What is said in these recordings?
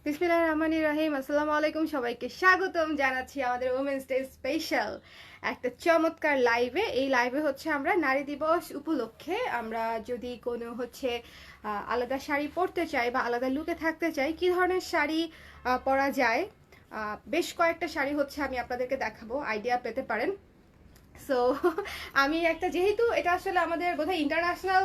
বিসমিল্লাহির রহমানির রহিম। আসসালামু আলাইকুম, সবাইকে স্বাগতম জানাচ্ছি আমাদের ওমেন্স ডে স্পেশাল একটা চমৎকার লাইভে। এই লাইভে হচ্ছে আমরা নারী দিবস উপলক্ষে আমরা যদি কোনো হচ্ছে আলাদা শাড়ি পরতে চাই বা আলাদা লুকে থাকতে চাই, কি ধরনের শাড়ি পরা যায়, বেশ কয়েকটা শাড়ি হচ্ছে আমি আপনাদেরকে দেখাবো, আইডিয়া পেতে পারেন। সো আমি একটা, যেহেতু এটা আসলে আমাদের বোধহয় ইন্টারন্যাশনাল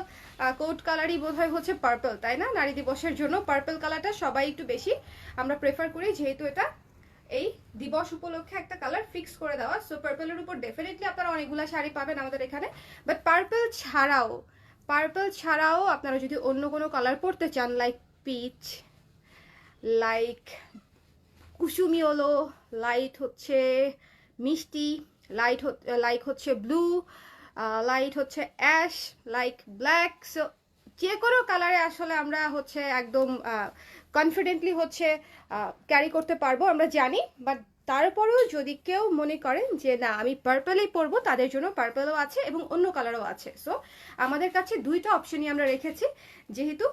কোড কালারই বোধহয় হচ্ছে পার্পল, তাই না? নারী দিবসের জন্য পার্পল কালারটা সবাই একটু বেশি আমরা প্রেফার করি, যেহেতু এটা এই দিবস উপলক্ষে একটা কালার ফিক্স করে দেওয়া। সো পার্পলের উপর ডেফিনেটলি আপনারা অনেকগুলো শাড়ি পাবেন আমাদের এখানে। বাট পার্পল ছাড়াও আপনারা যদি অন্য কোনো কালার পরতে চান, লাইক পিচ, লাইক কুসুমি হলো, লাইট হচ্ছে মিষ্টি, লাইক হচ্ছে ব্লু, লাইট হচ্ছে অ্যাশ, লাইক ব্ল্যাক, সো যে কোনো কালারে আসলে আমরা হচ্ছে একদম কনফিডেন্টলি হচ্ছে ক্যারি করতে পারবো, আমরা জানি। বাট তারপরেও যদি কেউ মনে করেন যে না আমি পার্পলেই পরবো, তাদের জন্য পার্পলও আছে এবং অন্য কালারও আছে। সো আমাদের কাছে দুইটা অপশনই আমরা রেখেছি, যেহেতু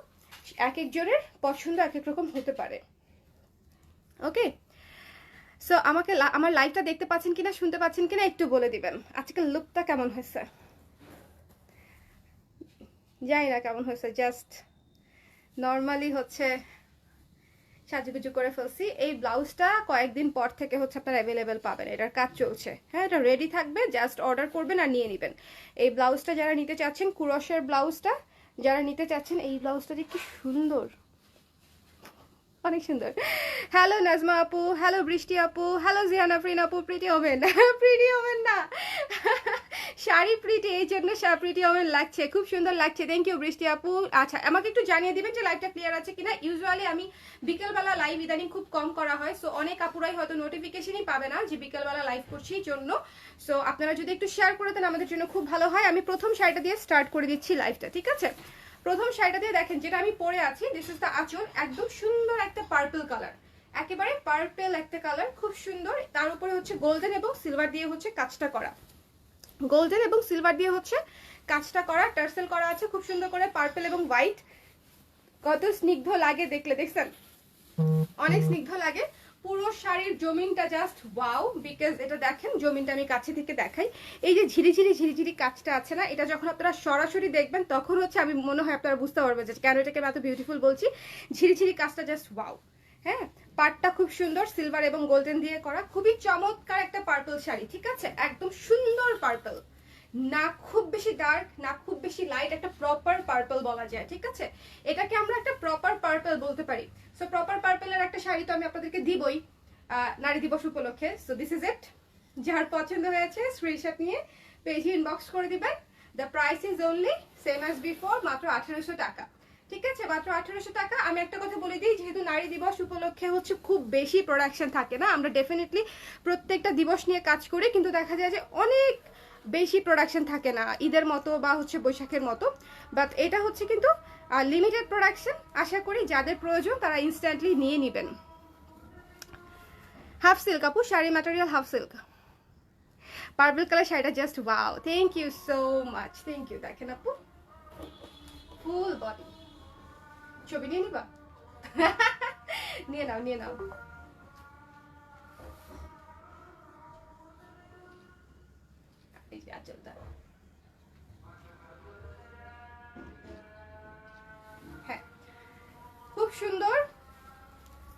এক একজনের পছন্দ এক এক রকম হতে পারে। ওকে, সো আমাকে আমার লাইভটা দেখতে পাচ্ছেন কিনা, শুনতে পাচ্ছেন কিনা একটু বলে দিবেন। আজকের লুকটা কেমন হয়েছে জানি না কেমন হয়েছে, জাস্ট নর্মালি হচ্ছে সাজুগুজু করে ফেলছি। এই ব্লাউজটা কয়েকদিন পর থেকে হচ্ছে আপনারা অ্যাভেলেবেল পাবেন, এটার কাজ চলছে। হ্যাঁ, এটা রেডি থাকবে, জাস্ট অর্ডার করবেন আর নিয়ে নেবেন। এই ব্লাউজটা যারা নিতে চাচ্ছেন, কুরশের ব্লাউজটা যারা নিতে চাচ্ছেন, এই ব্লাউজটা যে কি সুন্দর, অনেক সুন্দর। হ্যালো নাজমা আপু, হ্যালো বৃষ্টি আপু, হ্যালো জিয়ানা ফ্রিন আপু। প্রিটি ওমেন, প্রিটি ওমেন না, শাড়ি প্রিটি, এই জন্য প্রিটি ওমেন লাগছে, খুব সুন্দর লাগছে। থ্যাংক ইউ বৃষ্টি আপু। আচ্ছা, আমাকে একটু জানিয়ে দিবেন যে লাইভটা ক্লিয়ার আছে কিনা। ইউজুয়ালি আমি বিকেলবেলা লাইভ ইদানিং খুব কম করা হয়, সো অনেক আপুরাই হয়তো নোটিফিকেশনই পাবে না যে বিকেলবেলা লাইভ করছি জন্য। সো আপনারা যদি একটু শেয়ার করে দেন আমাদের জন্য খুব ভালো হয়। আমি প্রথম শাড়িটা দিয়ে স্টার্ট করে দিচ্ছি লাইভটা, ঠিক আছে? প্রথম শাড়িটা দিয়ে দেখেন, যেটা আমি পরে আছি, দিস ইজ দ্য আঁচল, একদম সুন্দর একটা পার্পল কালার, একেবারে পার্পল একটা কালার, খুব সুন্দর। তার উপরে হচ্ছে গোল্ডেন এবং সিলভার দিয়ে হচ্ছে কাজটা করা, গোল্ডেন এবং সিলভার দিয়ে হচ্ছে কাজটা করা, টার্সেল করা আছে খুব সুন্দর করে, পার্পল এবং হোয়াইট। কত স্নিগ্ধ লাগে দেখলে, দেখছেন? অনেক স্নিগ্ধ লাগে। পুরো শাড়ির জমিনটা জাস্ট ওয়াও, বিকজ এটা দেখেন, জমিনটা আমি কাছে থেকে দেখাই, এই যে ঝিরিঝিরি কাজটা আছে না, এটা যখন আপনারা সরাসরি দেখবেন তখন হচ্ছে আমি মনে হয় আপনারা বুঝতে পারবেন যে কেন এটাকে আমি এত বিউটিফুল বলছি। ঝিরিঝিরি কাজটা জাস্ট ওয়াও। হ্যাঁ, পাটটা খুব সুন্দর, সিলভার এবং গোল্ডেন দিয়ে করা, খুবই চমৎকার একটা পার্পল শাড়ি, ঠিক আছে? একদম সুন্দর পার্পল, না খুব বেশি ডার্ক না খুব বেশি লাইট, একটা প্রপার পার্পল বলা যায়, ঠিক আছে? এটাকে আমরা একটা প্রপার পার্পল বলতে পারি। সো প্রপার পার্পলের একটা শাড়ি তো আমি আপনাদেরকে দিবই নারী দিবস উপলক্ষে। So this is it. যার পছন্দ হয়েছে স্ক্রিনশট নিয়ে পেজে ইনবক্স করে দিবেন। The price is only same as before, মাত্র 1800 টাকা, ঠিক আছে? মাত্র 1800 টাকা। আমি একটা কথা বলে দিই, যেহেতু নারী দিবস উপলক্ষে হচ্ছে খুব বেশি প্রোডাকশন থাকে না, আমরা ডেফিনেটলি প্রত্যেকটা দিবস নিয়ে কাজ করি, কিন্তু দেখা যায় যে অনেক বেশি প্রোডাকশন থাকে না ঈদের মতো বা হচ্ছে বৈশাখের মতো। বাট এটা হচ্ছে কিন্তু লিমিটেড প্রোডাকশন। আশা করি যাদের প্রয়োজন তারা ইনস্ট্যান্টলি নিয়ে নেবেন। হাফ সিল্ক আপু, sari material half silk, purple colour শাড়িটা just wow. Thank you so much, thank you. দেখেন আপু, ফুল বডি। ছবি নিয়ে নিবা? নিয়ে নাও, নিয়ে নাও। এই যে আঁচলটা, হ্যাঁ খুব সুন্দর।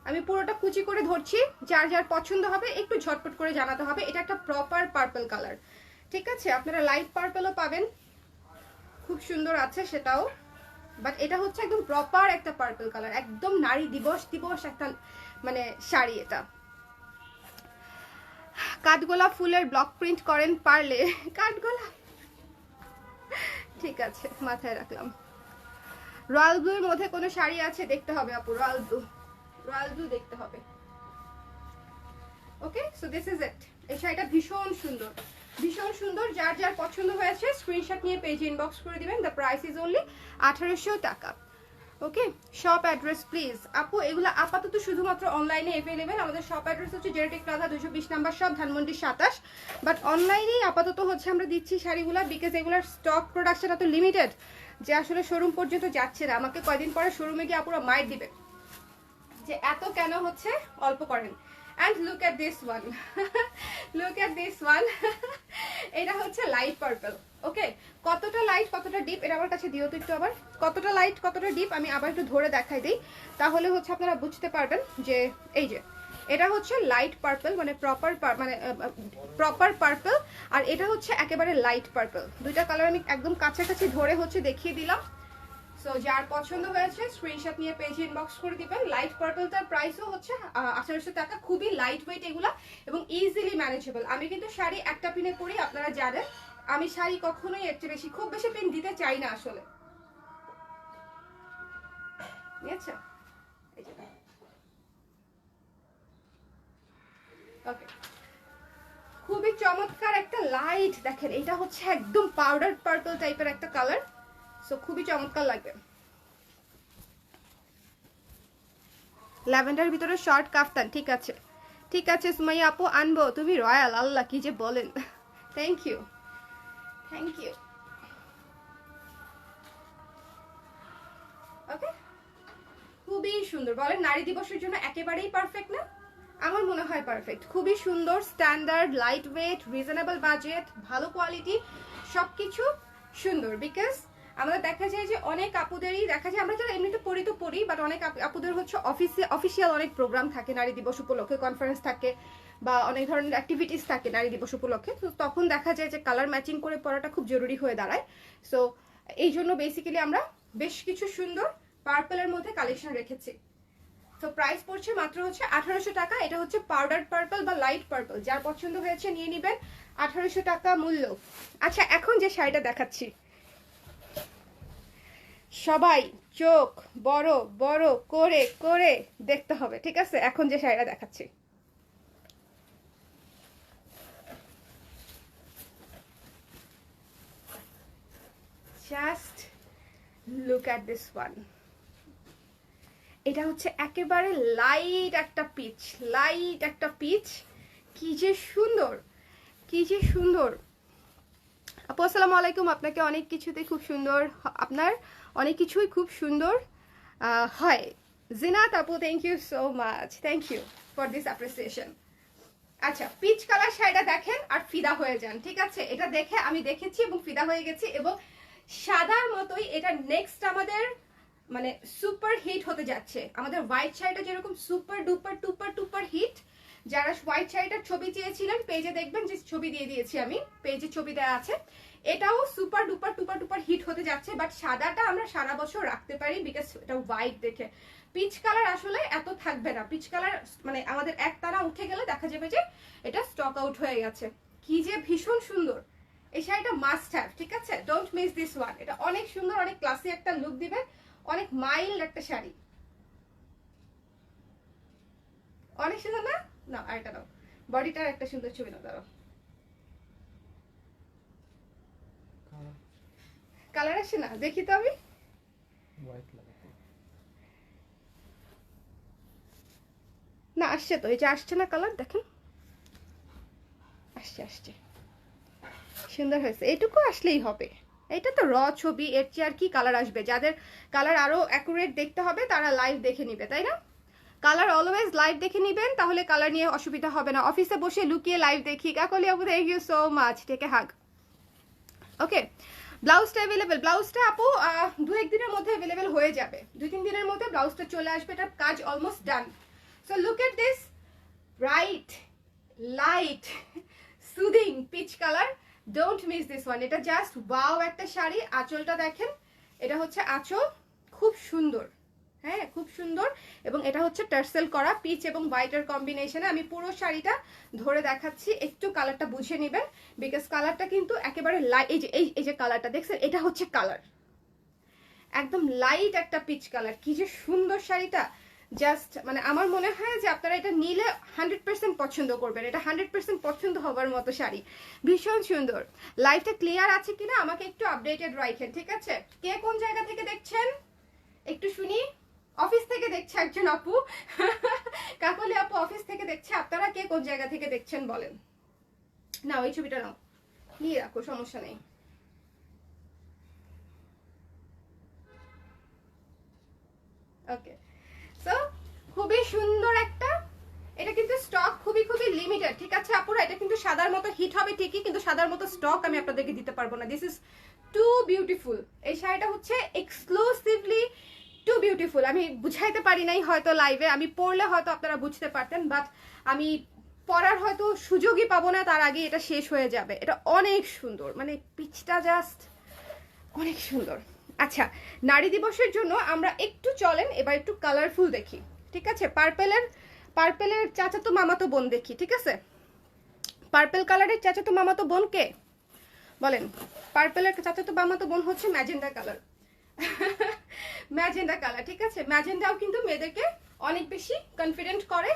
আমি পুরোটা কুচি করে ধরছি, যার যার পছন্দ হবে একটু ঝটপট করে জানাতে হবে। এটা একটা প্রপার পার্পল কালার, ঠিক আছে? আপনারা লাইট পার্পলও পাবেন, খুব সুন্দর আছে সেটাও। বাট এটা হচ্ছে একদম প্রপার একটা পার্পল কালার, একদম নারী দিবস একটা মানে শাড়ি। এটা কাঠগোলাপ ফুলের ব্লক প্রিন্ট করেন পারলে। কাঠগোলাপ, ঠিক আছে, মাথায় রাখলাম। রয়্যাল ব্লুর মধ্যে কোনো শাড়ি আছে দেখতে হবে আপু, রয়্যাল ব্লু দেখতে হবে। ওকে, সো দিস ইজ ইট। এই শাড়িটা ভীষণ সুন্দর, ভীষণ সুন্দর। যার যার পছন্দ হয়েছে স্ক্রিনশট নিয়ে পেজে ইনবক্স করে দিবেন। দ্য প্রাইস ইজ অনলি 1800 টাকা। ওকে, শপ অ্যাড্রেস প্লিজ আপু। এগুলো আপাতত শুধুমাত্র অনলাইনে অ্যাভেলেবেল। আমাদের শপ অ্যাড্রেস হচ্ছে genetic plaza 220 number shop, Dhanmondi 27। But অনলাইনেই আপাতত হচ্ছে আমরা দিচ্ছি শাড়িগুলো, বিকজ এগুলোর স্টক প্রোডাকশন এত লিমিটেড যে আসলে শোরুম পর্যন্ত যাচ্ছে না। আমাকে কয়দিন পরে শোরুমে গিয়ে আপুরা মাইট দিবে যে এত কেন হচ্ছে অল্প করেন। And look at this one, look at this one. এটা হচ্ছে লাইট পার্পল। ওকে, কতটা লাইট কতটা ডিপ এটা আমার কাছে দিও তো একটু আবার, কতটা লাইট কতটা ডিপ আমি আবার একটু ধরে দেখাই দিই, তাহলে হচ্ছে আপনারা বুঝতে পারবেন যে এই যে এটা হচ্ছে লাইট পার্পল, মানে প্রপার পার্পল, আর এটা হচ্ছে একেবারে লাইট পার্পল। দুইটা কালার আমি একদম কাছাকাছি ধরে হচ্ছে দেখিয়ে দিলাম। সো যার পছন্দ হয়েছে স্ক্রিনশট নিয়ে পেজে ইনবক্স করে দিবেন। লাইট পার্পলটার প্রাইসও হচ্ছে 1800 টাকা। খুবই লাইট ওয়েট এগুলা এবং ইজিলি ম্যানেজেবল। আমি কিন্তু শাড়ি একটা পিনে পরি, আপনারা জানেন আমি শাড়ি কখনোই এর চেয়ে বেশি খুব বেশি পিন দিতে চাই না আসলে। আচ্ছা, এই যে ওকে, খুবই চমৎকার একটা লাইট। দেখেন এটা হচ্ছে একদম পাউডার পার্পল টাইপের একটা কালার। সো খুবই চমৎকার লাগবে। ল্যাভেন্ডার ভিতরে শর্ট কাফতান, ঠিক আছে ঠিক আছে সুমাইয়া আপু আনবো। তুমি রয়্যাল, আল্লাহ কি যে বলেন। Thank you thank you. Okay, খুবই সুন্দর। বলেন নারী দিবসের জন্য একেবারেই পারফেক্ট না? আমার মনে হয় পারফেক্ট। খুবই সুন্দর, standard, light weight, reasonable budget, ভালো কোয়ালিটি, সবকিছু সুন্দর। বিকজ আমাদের দেখা যায় যে অনেক আপুদেরই দেখা যায়, আমরা যারা এমনিতে পড়ি তো পড়ি, বাট অনেক আপুদের হচ্ছে অফিসিয়াল অনেক প্রোগ্রাম থাকে নারী দিবস উপলক্ষে, কনফারেন্স থাকে বা অনেক ধরনের অ্যাক্টিভিটিস থাকে নারী দিবস উপলক্ষে। তো তখন দেখা যায় যে কালার ম্যাচিং করে পরাটা খুব জরুরি হয়ে দাঁড়ায়। সো এই জন্য বেসিক্যালি আমরা বেশ কিছু সুন্দর পার্পলের মধ্যে কালেকশন রেখেছি। তো প্রাইস পড়ছে মাত্র হচ্ছে 1800 টাকা। এটা হচ্ছে পাউডার পার্পল বা লাইট পার্পল, যার পছন্দ হয়েছে নিয়ে নেবেন, 1800 টাকা মূল্য। আচ্ছা, এখন যে শাড়িটা দেখাচ্ছি সবাই চোখ বড় বড় করে করে দেখতে হবে, ঠিক আছে? এখন যে শাড়িটা দেখাচ্ছি, just look at this one. এটা হচ্ছে একেবারে লাইট একটা পিচ, লাইট একটা পিচ। কি যে সুন্দর, কি যে সুন্দর। আপু আসসালামু আলাইকুম। আপনাকে অনেক কিছুতে খুব সুন্দর, আপনার অনেক কিছুই খুব সুন্দর হয়। জিনাত আপু, thank you so much, thank you for this appreciation. আচ্ছা, পিচ কালার শাড়িটা দেখেন আর ফিদা হয়ে যান, ঠিক আছে? এটা দেখে আমি দেখেছি এবং ফিদা হয়ে গেছি। এবং সাদার মতোই এটা নেক্সট আমাদের মানে সুপার হিট হতে যাচ্ছে। আমাদের হোয়াইট শাড়িটা যেরকম সুপার ডুপার টুপার টুপার হিট, যারা হোয়াইট শাড়িটার ছবি চেয়েছিলেন পেজে দেখবেন যে ছবি দিয়ে দিয়েছি আমি, পেজে ছবি দেওয়া আছে। এটাও সুপার ডুপার টুপার টুপার হিট হতে যাচ্ছে। বাট সাদাটা আমরা সারা বছর রাখতে পারি বিকজ এটা হোয়াইট দেখে। পিচ কালার আসলে এত থাকবে না। পিচ কালার মানে আমাদের এক তারা উঠে গেলে দেখা যাবে যে এটা স্টক আউট হয়ে গেছে। কি যে ভীষণ সুন্দর এই শাড়িটা, মাস্ট হ্যাভ, ঠিক আছে? Don't miss this one. এটা অনেক সুন্দর, অনেক ক্লাসি একটা লুক দিবে, অনেক মাইল্ড একটা শাড়ি, অনেক সুন্দর না? না আরেকটা দাও, বডিটার একটা সুন্দর ছবি নাও, দাঁড়াও। কালার আসে না, দেখি তো আমি। না আসছে তো, এই যে আসছে না কালার, দেখেন আসছে আসছে, সুন্দর হয়েছে। এইটুকু আসলেই হবে। এটা তো র ছবি, এর চেয়ে আর কি কালার আসবে? যাদের কালার আরো অ্যাকুরেট দেখতে হবে তারা লাইভ দেখে নিবে, তাই না? কালার অলওয়েজ লাইভ দেখে নিবেন, তাহলে কালার নিয়ে অসুবিধা হবে না। অফিসে বসে লুকিয়ে লাইভ দেখি। কাকলি আপু thank you so much, take a hug. Okay, ব্লাউজটা অ্যাভেলেবেল। ব্লাউজটা আপু 2-1 দিনের মধ্যে অ্যাভেলেবেল হয়ে যাবে, 2-3 দিনের মধ্যে ব্লাউজটা চলে আসবে। এটার কাজ almost done. So look at this bright light soothing peach colour, don't miss this one. এটা জাস্ট ওয়াও একটা শাড়ি। আঁচলটা দেখেন, এটা হচ্ছে আঁচল, খুব সুন্দর, হ্যাঁ খুব সুন্দর। এবং এটা হচ্ছে টার্সেল করা পিচ এবং হোয়াইটের কম্বিনেশনে। আমি পুরো শাড়িটা ধরে দেখাচ্ছি, একটু কালারটা বুঝে নেবেন বিকজ কালারটা কিন্তু একেবারে লাইট। এই যে কালারটা দেখছেন, এটা হচ্ছে কালার একদম লাইট একটা পিচ কালার। কি যে সুন্দর শাড়িটা, জাস্ট মানে আমার মনে হয় যে আপনারা এটা নিলে 100% পছন্দ করবেন। এটা 100% পছন্দ হবার মতো শাড়ি, ভীষণ সুন্দর। লাইভটা ক্লিয়ার আছে কিনা আমাকে একটু আপডেটেড রাখেন, ঠিক আছে? কে কোন জায়গা থেকে দেখছেন একটু শুনি। অফিস থেকে দেখছে একজন আপু, কাকলি আপু অফিস থেকে দেখছে। আপনারা কে কোন জায়গা থেকে দেখছেন বলেন। না ওই ছবিটা নাও, নিয়ে রাখো, সমস্যা নেই। ওকে, সো খুবই লিমিটেড, ঠিক আছে আপুরা। এটা কিন্তু সাদার মতো হিট হবে ঠিকই, কিন্তু সাদার মতো স্টক আমি আপনাদেরকে দিতে পারবো না। This is too beautiful. এই শাড়িটা হচ্ছে এক্সক্লুসিভলি টু বিউটিফুল। আমি বুঝাইতে পারি নাই হয়তো লাইভে, আমি পরলে হয়তো আপনারা বুঝতে পারতেন, বাট আমি পরার হয়তো সুযোগই পাবো না, তার আগে এটা শেষ হয়ে যাবে। এটা অনেক সুন্দর, মানে পিচটা জাস্ট অনেক সুন্দর। আচ্ছা, নারী দিবসের জন্য আমরা একটু চলেন এবার একটু কালারফুল দেখি, ঠিক আছে। পার্পেলের চাচাতো মামাতো বোন দেখি, ঠিক আছে। পার্পেল কালারের চাচাতো মামাতো বোন কে বলেন? পার্পেলের চাচাতো মামাতো বোন হচ্ছে ম্যাজেন্ডা কালার। ম্যাজেন্ডা কালার, ঠিক আছে। ম্যাজেন্ডাও কিন্তু মেয়েদেরকে অনেক বেশি কনফিডেন্ট করে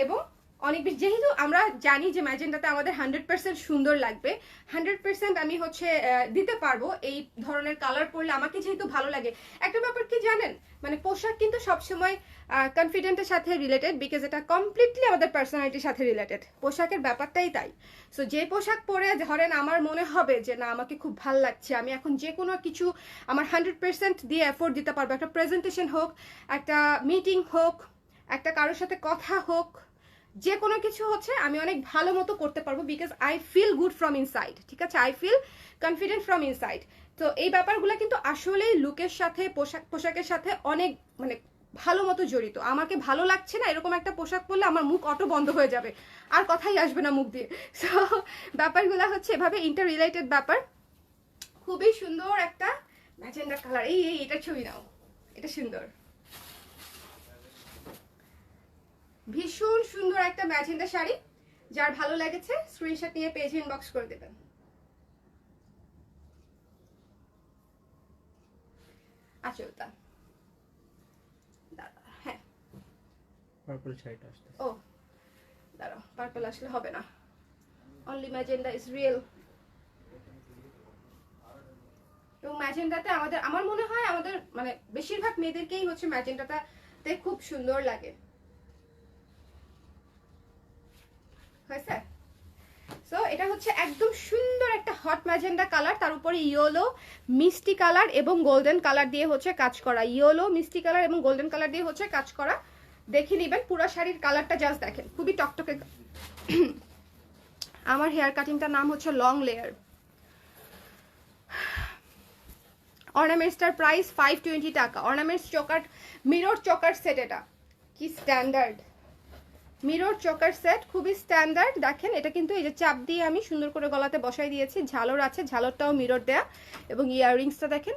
এবং অনেক বেশি, যেহেতু আমরা জানি যে ম্যাজেন্ডাতে আমাদের 100% সুন্দর লাগবে, 100% আমি হচ্ছে দিতে পারবো এই ধরনের কালার পরলে আমাকে যেহেতু ভালো লাগে। একটা ব্যাপার কি জানেন, মানে পোশাক কিন্তু সবসময় কনফিডেন্টের সাথে রিলেটেড, বিকজ এটা কমপ্লিটলি আমাদের পার্সোনালিটির সাথে রিলেটেড। পোশাকের ব্যাপারটাই তাই। সো যে পোশাক পরে ধরেন আমার মনে হবে যে না আমাকে খুব ভাল লাগছে, আমি এখন যে কোনো কিছু আমার 100% দিয়ে এফোর্ট দিতে পারবো, একটা প্রেজেন্টেশন হোক, একটা মিটিং হোক, একটা কারোর সাথে কথা হোক, যে কোনো কিছু হচ্ছে আমি অনেক ভালো মতো করতে পারবো, because I feel good from inside, ঠিক আছে। I feel confident from inside. তো এই ব্যাপারগুলো কিন্তু আসলেই লুকের সাথে পোশাকের সাথে অনেক মানে ভালো মতো জড়িত। আমাকে ভালো লাগছে না এরকম একটা পোশাক পরলে আমার মুখ অটো বন্ধ হয়ে যাবে, আর কথাই আসবে না মুখ দিয়ে। সো ব্যাপারগুলো হচ্ছে এভাবে ইন্টার রিলেটেড ব্যাপার। খুবই সুন্দর একটা ম্যাজেন্ডা কালার। এটা ছবি নাও, এটা সুন্দর, ভীষণ সুন্দর একটা ম্যাজেন্ডা শাড়ি। যার ভালো লেগেছে স্ক্রিনশট নিয়ে পেজে ইনবক্স করে দেবেন। আঁচলটা দাঁড়া, হ্যাঁ পার্পল শাড়িটা আসছে। ও দাঁড়াও, পার্পল আসলে হবে না, অনলি ম্যাজেন্ডা ইজ রিয়েল। এবং ম্যাজেন্ডাতে আমার মনে হয় আমাদের মানে বেশিরভাগ মেয়েদেরকেই হচ্ছে ম্যাজেন্ডাটাতে খুব সুন্দর লাগে। হয়েছে? সো এটা হচ্ছে একদম সুন্দর একটা হট ম্যাজেন্ডা কালার, তার উপরে ইয়েলো মিষ্টি কালার এবং গোল্ডেন কালার দিয়ে হচ্ছে কাজ করা। ইয়েলো মিষ্টি কালার এবং গোল্ডেন কালার দিয়ে হচ্ছে কাজ করা। দেখে নিবেন পুরো শাড়ির কালারটা, জাস্ট দেখেন খুবই টকটকে। আমার হেয়ার কাটিংটার নাম হচ্ছে লং লেয়ার। অর্নামেন্টসটার প্রাইস 520 টাকা। অর্নামেন্টস চকার, মিরর চকার সেট, এটা কি স্ট্যান্ডার্ড মিরর চকার সেট, খুবই স্ট্যান্ডার্ড। দেখেন এটা কিন্তু এই যে চাপ দিয়ে আমি সুন্দর করে গলাতে বসাই দিয়েছি, ঝালর আছে, ঝালরটাও মিরর দেয়া, এবং ইয়াররিংসটা দেখেন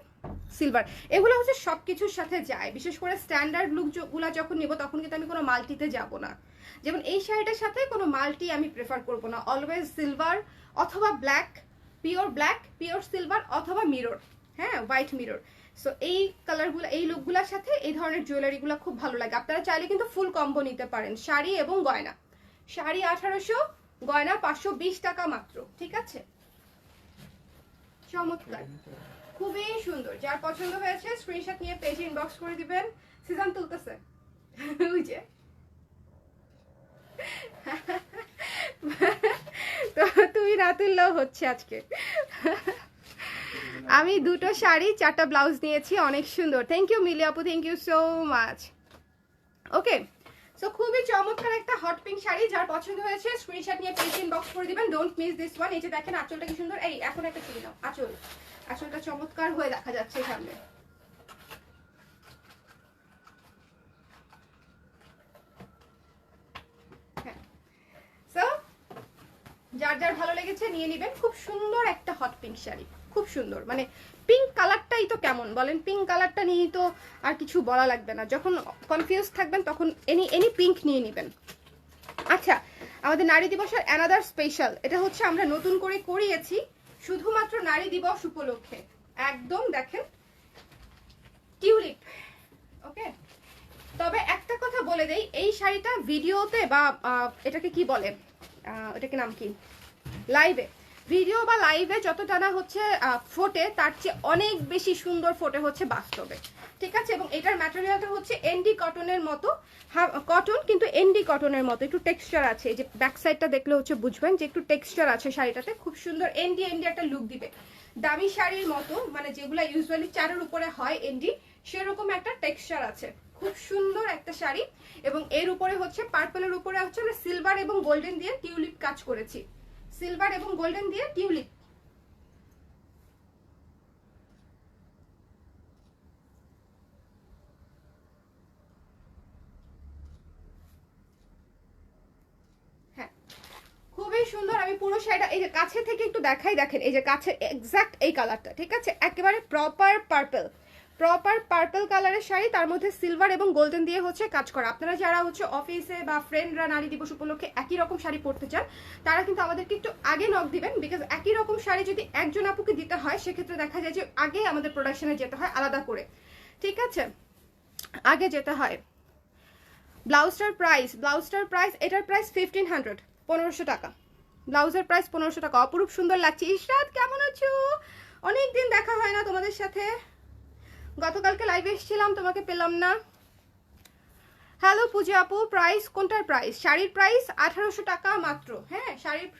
সিলভার। এগুলো হচ্ছে সবকিছুর সাথে যায়, বিশেষ করে স্ট্যান্ডার্ড লুকগুলা যখন নিব তখন কিন্তু আমি কোনো মাল্টিতে যাব না। যেমন এই শাড়িটার সাথে কোনো মাল্টি আমি প্রেফার করব না, অলওয়েজ সিলভার অথবা ব্ল্যাক, পিওর সিলভার অথবা মিরর, হ্যাঁ হোয়াইট মিরর। সো এই কালারগুলো, এই লুকগুলোর সাথে এই ধরনের জুয়েলারিগুলো খুব ভালো লাগে। আপনারা চাইলে কিন্তু ফুল কম্বো নিতে পারেন, শাড়ি এবং গয়না। শাড়ি 1800, গয়না 520 টাকা মাত্র, ঠিক আছে। চমৎকার, খুবই সুন্দর। যার পছন্দ হয়েছে স্ক্রিনশট নিয়ে পেজে ইনবক্স করে দিবেন। সিজন তুলতেছে ওই যে তো তুমি না তুললেও হচ্ছে আজকে। আমি দুটো শাড়ি 4টা ব্লাউজ নিয়েছি, অনেক সুন্দর। থ্যাংক ইউ মিলি আপু, thank you so much. Okay, so খুবই চমৎকার একটা হট পিঙ্ক শাড়ি। যার পছন্দ হয়েছে স্ক্রিনশট নিয়ে পেজ ইনবক্স করে দিবেন। Don't miss this one. এই যে দেখেন আঁচলটা কি সুন্দর। এই এখন একটা ছবি নাও, আঁচলটা চমৎকার হয়ে দেখা যাচ্ছে সামনে। হ্যাঁ, সো যার যার ভালো লেগেছে নিয়ে নেবেন। খুব সুন্দর একটা হট পিঙ্ক শাড়ি, খুব সুন্দর। মানে পিঙ্ক কালারটাই তো কেমন বলেন, পিঙ্ক কালারটা নিয়েই তো আর কিছু বলা লাগবে না। যখন কনফিউজ থাকবেন তখন এনি পিঙ্ক নিয়ে নেবেন। আচ্ছা, আমাদের নারী দিবসের অ্যানাদার স্পেশাল, এটা হচ্ছে আমরা নতুন করে করিয়েছি শুধুমাত্র নারী দিবস উপলক্ষে। একদম দেখেন টিউলিপ। ওকে, তবে একটা কথা বলে দেই, এই শাড়িটা ভিডিওতে বা এটাকে কি বলে, এটাকে নাম কি, লাইভে, ভিডিও বা লাইভে যতটা না হচ্ছে ফোটে তার চেয়ে অনেক বেশি সুন্দর ফোটে হচ্ছে বাস্তবে, ঠিক আছে। এবং এটার ম্যাটেরিয়ালটা হচ্ছে এনডি কটনের মতো, কটন কিন্তু এনডি কটনের মতো, একটু টেক্সচার আছে। এই যে ব্যাক সাইডটা দেখলে হচ্ছে বুঝবেন যে একটু টেক্সচার আছে শাড়িটাতে, খুব সুন্দর এনডি একটা লুক দিবে। দামি শাড়ির মতো, মানে যেগুলো ইউজুয়ালি চারের উপরে হয় এনডি, সেরকম একটা টেক্সচার আছে। খুব সুন্দর একটা শাড়ি, এবং এর উপরে হচ্ছে পার্পলের উপরে হচ্ছে আমরা সিলভার এবং গোল্ডেন দিয়ে টিউলিপ কাজ করেছি, সিলভার এবং গোল্ডেন দিয়ে টিউলিপ। হ্যাঁ, খুবই সুন্দর। আমি পুরো শাড়িটা এই যে কাছে থেকে একটু দেখাই, দেখেন এই যে কাছে এক্সাক্ট এই কালারটা, ঠিক আছে, একেবারে প্রপার পার্পল, প্রপার পার্পল কালারের শাড়ি, তার মধ্যে সিলভার এবং গোল্ডেন দিয়ে হচ্ছে কাজ করা। আপনারা যারা হচ্ছে অফিসে বা ফ্রেন্ডরা নারী দিবস উপলক্ষে একই রকম শাড়ি পরতে চান, তারা কিন্তু আমাদেরকে একটু আগে নক দিবেন, বিকজ একই রকম শাড়ি যদি একজন আপুকে দিতে হয় সেক্ষেত্রে দেখা যায় যে আগে আমাদের প্রোডাকশনে যেতে হয় আলাদা করে, ঠিক আছে, আগে যেতে হয়। ব্লাউজটার প্রাইস এটার প্রাইস 1500, 1500 টাকা। ব্লাউজের প্রাইস 1500 টাকা। অপরূপ সুন্দর লাগছে। ইশরাত কেমন আছো? অনেকদিন দেখা হয় না তোমাদের সাথে, গতকালকে লাইভে এসেছিলাম, তোমাকে পেলাম না। হ্যালো পূজা আপু, প্রাইস কোনটার প্রাইস? শাড়ির প্রাইস 1800 টাকা মাত্র। হ্যাঁ,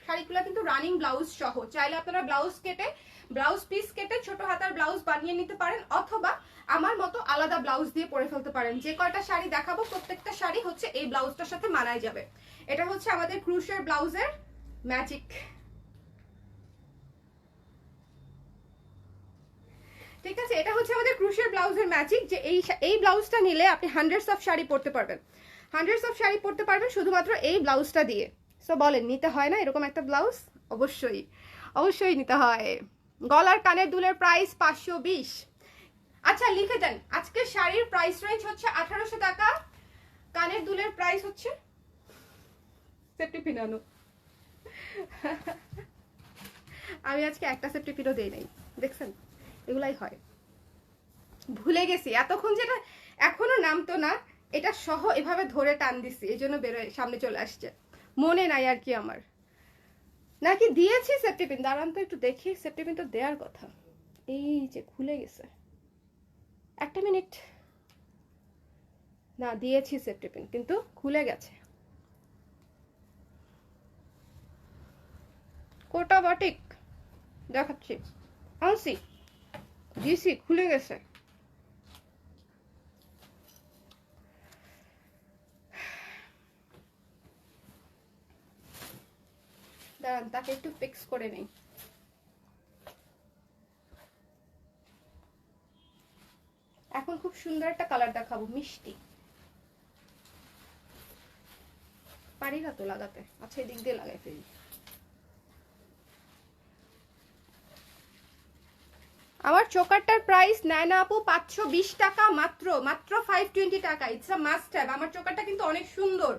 শাড়িগুলো কিন্তু রানিং ব্লাউজ সহ, চাইলে আপনারা ব্লাউজ পিস কেটে ছোট হাতার ব্লাউজ বানিয়ে নিতে পারেন, অথবা আমার মতো আলাদা ব্লাউজ দিয়ে পরে ফেলতে পারেন। যে কয়টা শাড়ি দেখাবো প্রত্যেকটা শাড়ি হচ্ছে এই ব্লাউজটার সাথে মানায় যাবে। এটা হচ্ছে আমাদের ক্রুশের ব্লাউজের ম্যাজিক, ঠিক আছে, এটা হচ্ছে আমাদের ক্রুশের ব্লাউজের ম্যাজিক, যে এই ব্লাউজটা নিলে আপনি হান্ড্রেডস অফ শাড়ি পরতে পারবেন, শুধুমাত্র এই ব্লাউজটা দিয়ে। সো বলেন, নিতে হয় না এরকম একটা ব্লাউজ? অবশ্যই নিতে হয়। গলার কানের দুলের প্রাইস 520। আচ্ছা লিখে দেন, আজকে শাড়ির প্রাইস রেঞ্জ হচ্ছে 1800 টাকা, কানের দুলের প্রাইস হচ্ছে সেফটি পিন আনো। আমি আজকে একটা সেফটি পিনও দেই নাই, দেখছেন, এগুলাই হয়, ভুলে গেছি এতক্ষণ, যেটা এখনো নামতো না, এটা সহ এভাবে ধরে টান দিছি, এই জন্য বেরোয় সামনে চলে আসছে, মনে নাই আর কি আমার। নাকি দিয়েছি সেফটি পিন? দাঁড়ান তো একটু দেখি, সেফটি পিন তো দেওয়ার কথা, এই যে খুলে গেছে, একটা মিনিট। না, দিয়েছি সেফটি পিন কিন্তু খুলে গেছে। কোটা বাটিক দেখাচ্ছি, আনছি, দিয়েছি, খুলে গেছে। দাঁড়ান, তাকে একটু ফিক্স করে নেই। এখন খুব সুন্দর একটা কালার দেখাবো, মিষ্টি, পারি না তো লাগাতে। আচ্ছা, এদিক দিয়ে লাগাই ফেলি। আমার চোকারটার প্রাইস নেয় না আপু 520 টাকা মাত্র, 520 টাকা। It's a must have. আমার চোকারটা কিন্তু অনেক সুন্দর,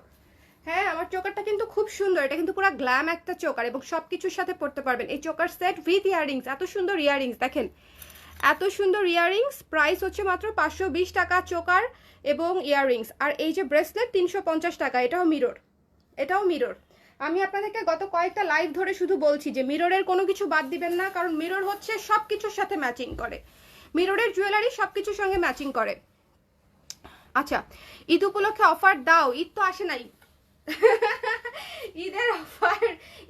হ্যাঁ আমার চোকারটা কিন্তু খুব সুন্দর, এটা কিন্তু পুরো গ্ল্যাম একটা চোকার, এবং সবকিছুর সাথে পড়তে পারবেন। এই চোকার সেট উইথ ইয়াররিংস, এত সুন্দর ইয়াররিংস, দেখেন এত সুন্দর ইয়াররিংস, প্রাইস হচ্ছে মাত্র 520 টাকা চোকার এবং ইয়াররিংস। আর এই যে ব্রেসলেট 350 টাকা, এটাও মিরর। আমি আপনাদেরকে গত কয়েকটা লাইভ ধরে শুধু বলছি যে মিররের কোনো কিছু বাদ দিবেন না, কারণ মিরর হচ্ছে সবকিছুর সাথে ম্যাচিং করে, মিররের জুয়েলারি সবকিছুর সঙ্গে ম্যাচিং করে। আচ্ছা, ঈদ উপলক্ষে অফার দাও। ঈদ তো আসে নাই, ঈদের অফার,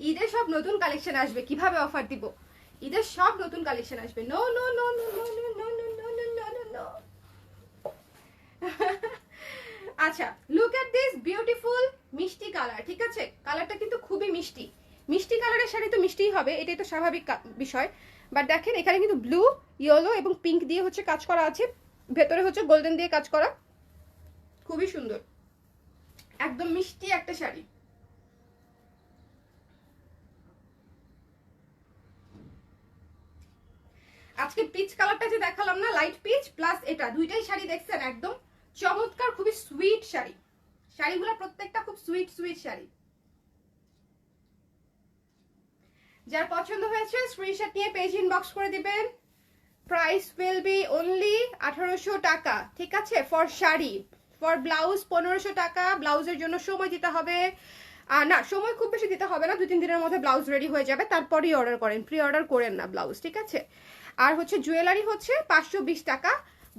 ঈদের সব নতুন কালেকশন আসবে, কিভাবে অফার দিব? ঈদের সব নতুন কালেকশন আসবে। No no no no no no no no no no no no no. আচ্ছা, লুক এট দিস বিউটিফুল মিষ্টি কালার, ঠিক আছে, কালারটা কিন্তু খুবই মিষ্টি কালারের শাড়ি তো মিষ্টিই হবে, এটাই তো স্বাভাবিক বিষয়। বাট দেখেন এখানে কিন্তু ব্লু, ইয়েলো এবং পিঙ্ক দিয়ে হচ্ছে কাজ করা আছে, ভেতরে হচ্ছে গোল্ডেন দিয়ে কাজ করা, খুবই সুন্দর, একদম মিষ্টি একটা শাড়ি। আজকে পিচ কালারটা যে দেখালাম না, লাইট পিচ প্লাস এটা, দুইটাই শাড়ি দেখছেন একদম চমৎকার, খুবই সুইট শাড়ি, শাড়িগুলো প্রত্যেকটা খুব সুইট শাড়ি। যার পছন্দ হয়েছে স্ক্রিনশট নিয়ে পেজ ইনবক্স করে দিবেন। প্রাইস উইল বি অনলি 1800 টাকা, ঠিক আছে, ফর শাড়ি। ফর ব্লাউজ 1500 টাকা। ব্লাউজের জন্য সময় দিতে হবে, না সময় খুব বেশি দিতে হবে না, 2-3 দিনের মধ্যে ব্লাউজ রেডি হয়ে যাবে, তারপরেই অর্ডার করেন, প্রি অর্ডার করেন না ব্লাউজ, ঠিক আছে। আর হচ্ছে জুয়েলারি হচ্ছে 520 টাকা,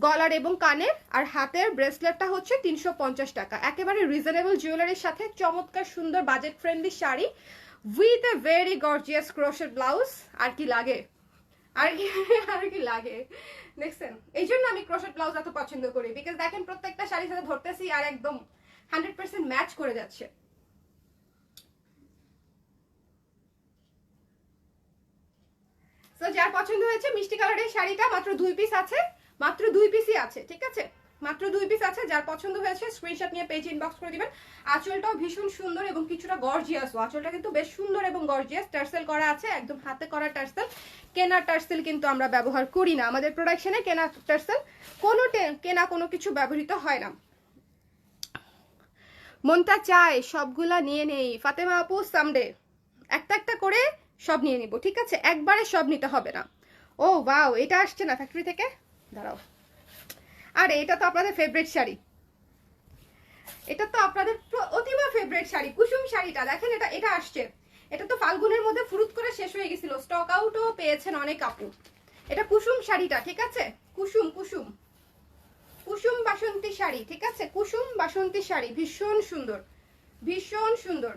গলার এবং কানের, আর হাতের ব্রেসলেটটা হচ্ছে 350 টাকা। একেবারে রিজনেবল জুয়েলারির সাথে চমৎকার সুন্দর budget friendly sari with a very gorgeous crocheted blouse. আর কি লাগে, আর কি লাগে, দেখছেন, এই জন্য আমি ক্রোশেট ব্লাউজ এত পছন্দ করি, বিকজ দেখেন প্রত্যেকটা শাড়ির সাথে ধরতেছি আর একদম 100% ম্যাচ করে যাচ্ছে। তো যার পছন্দ হয়েছে মিষ্টি কালারের শাড়িটা মাত্র 2 পিস আছে, মাত্র 2 পিসই আছে, ঠিক আছে, মাত্র 2 পিস আছে। যার পছন্দ হয়েছে স্ক্রিনশট নিয়ে পেজে ইনবক্স করে দিবেন। আঁচলটাও ভীষণ সুন্দর এবং কিছুটা গর্জিয়াস, আঁচলটা কিন্তু বেশ সুন্দর এবং গর্জিয়াস, টার্সেল করা আছে, একদম হাতে করা টার্সেল। কেনা টার্সেল কিন্তু আমরা ব্যবহার করি না, আমাদের প্রোডাকশনে কেনা টার্সেল কেনা কোনো কিছু ব্যবহৃত হয় না। মনটা চায় সবগুলা নিয়ে নেই ফাতেমা আপু, সামডে একটা একটা করে সব নিয়ে নিব, ঠিক আছে, একবারে সব নিতে হবে না। ও ওয়াও, এটা আসছে না ফ্যাক্টরি থেকে, দাঁড়াও। আরে এটা তো আপনাদের ফেভারিট শাড়ি, এটা তো আপনাদের অতিব ফেভারিট শাড়ি, কুসুম শাড়িটা দেখেন, এটা আসছে। এটা তো ফাল্গুনের মধ্যে ফুরুত করে শেষ হয়ে গেছিল, স্টক আউটও পেয়েছেন অনেক আপু। এটা কুসুম শাড়িটা, ঠিক আছে, কুসুম কুসুম কুসুম বাসন্তী শাড়ি, ঠিক আছে, কুসুম বাসন্তী শাড়ি, ভীষণ সুন্দর, ভীষণ সুন্দর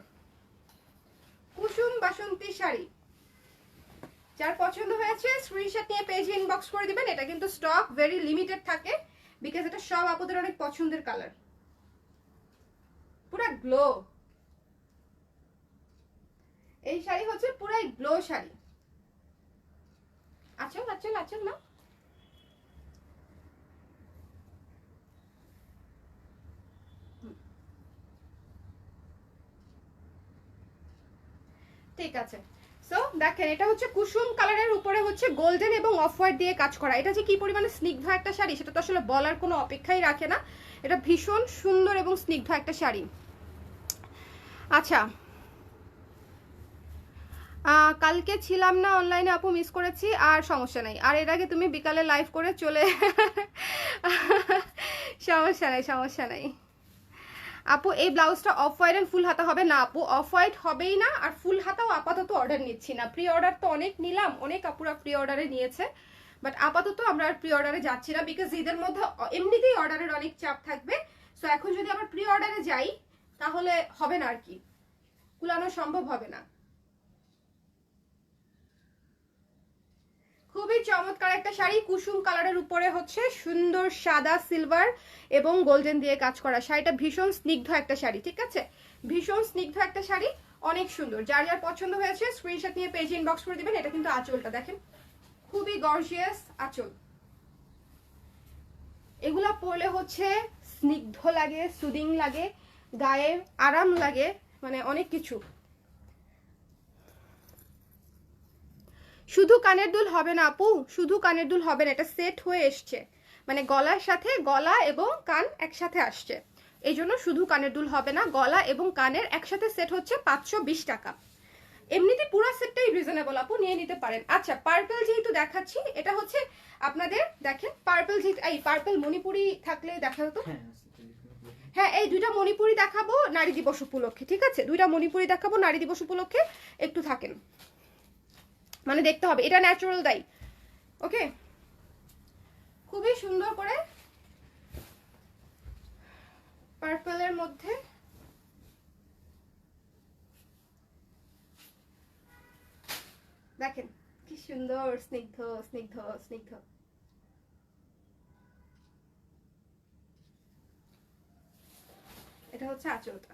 কুসুম বাসন্তী শাড়ি। যার পছন্দ হয়েছে স্ক্রিনশট নিয়ে পেজে ইনবক্স করে দিবেন। এটা কিন্তু স্টক ভেরি লিমিটেড থাকে, বিকজ এটা সব আপুদের অনেক পছন্দের কালার, পুরা গ্লো। এই শাড়ি হচ্ছে পুরাই গ্লো শাড়ি। আচল আচল আচল না, ঠিক আছে। সো দেখেন, এটা হচ্ছে কুসুম কালারের উপরে হচ্ছে গোল্ডেন এবং অফ হোয়াইট দিয়ে কাজ করা। এটা যে কি পরিমাণে স্নিগ্ধ একটা শাড়ি সেটা তো আসলে বলার কোনো অপেক্ষাই রাখে না। এটা ভীষণ সুন্দর এবং স্নিগ্ধ একটা শাড়ি। আচ্ছা, কালকে ছিলাম না অনলাইনে আপু, মিস করেছি, আর সমস্যা নাই। আর এর আগে তুমি বিকালে লাইভ করে চলে সমস্যা নাই, সমস্যা নাই আপু। এই ব্লাউজটা অফ হোয়াইট এন্ড ফুল হাতা হবে না আপু, অফ হোয়াইট হবেই না, আর ফুল হাতাও আপাতত অর্ডার নিচ্ছি না। প্রি অর্ডার তো অনেক নিলাম, অনেক আপুরা প্রি অর্ডারে নিয়েছে, বাট আপাতত আমরা আর প্রি অর্ডারে যাচ্ছি না, বিকজ ঈদের মধ্যে এমনিতেই অর্ডারের অনেক চাপ থাকবে। সো এখন যদি আমরা প্রি অর্ডারে যাই তাহলে হবে না, আর কি কুলানো সম্ভব হবে না। খুবই চমৎকার একটা শাড়ি, কুসুম কালারের উপরে হচ্ছে সুন্দর সাদা সিলভার এবং গোল্ডেন দিয়ে কাজ করা। শাড়িটা ভীষণ স্নিগ্ধ একটা শাড়ি, ঠিক আছে, ভীষণ স্নিগ্ধ একটা শাড়ি, অনেক সুন্দর। যার যার পছন্দ হয়েছে স্ক্রিনশট নিয়ে পেজে ইনবক্স করে দিবেন। এটা কিন্তু আঁচলটা দেখেন, খুবই গর্জিয়াস আঁচল। এগুলা পরলে হচ্ছে স্নিগ্ধ লাগে, সুদিং লাগে, গায়ে আরাম লাগে, মানে অনেক কিছু। শুধু কানের দুল হবে না আপু, শুধু কানের দুল হবে না, এটা সেট হয়ে এসছে, মানে গলার সাথে গলা এবং কান একসাথে আসছে, এই জন্য শুধু কানের দুল হবে না, গলা এবং কানের একসাথে সেট হচ্ছে 520 টাকা। এমনিতে পুরো সেটটাই রিজনেবল আপু, নিয়ে নিতে পারেন। আচ্ছা, পার্পল যেহেতু দেখাচ্ছি, এটা হচ্ছে আপনাদের দেখেন পার্পল, যেহেতু এই পার্পল মণিপুরি থাকলে দেখা হতো। হ্যাঁ, এই দুইটা মণিপুরি দেখাবো নারী দিবস উপলক্ষে, ঠিক আছে, দুইটা মণিপুরি দেখাবো নারী দিবস উপলক্ষে, একটু থাকেন, মানে দেখতে হবে। এটা ন্যাচারাল ডাই, ওকে, খুবই সুন্দর করে পার্পলের মধ্যে দেখেন কি সুন্দর স্নিগ্ধ স্নিগ্ধ স্নিগ্ধ। এটা হচ্ছে আঁচলটা।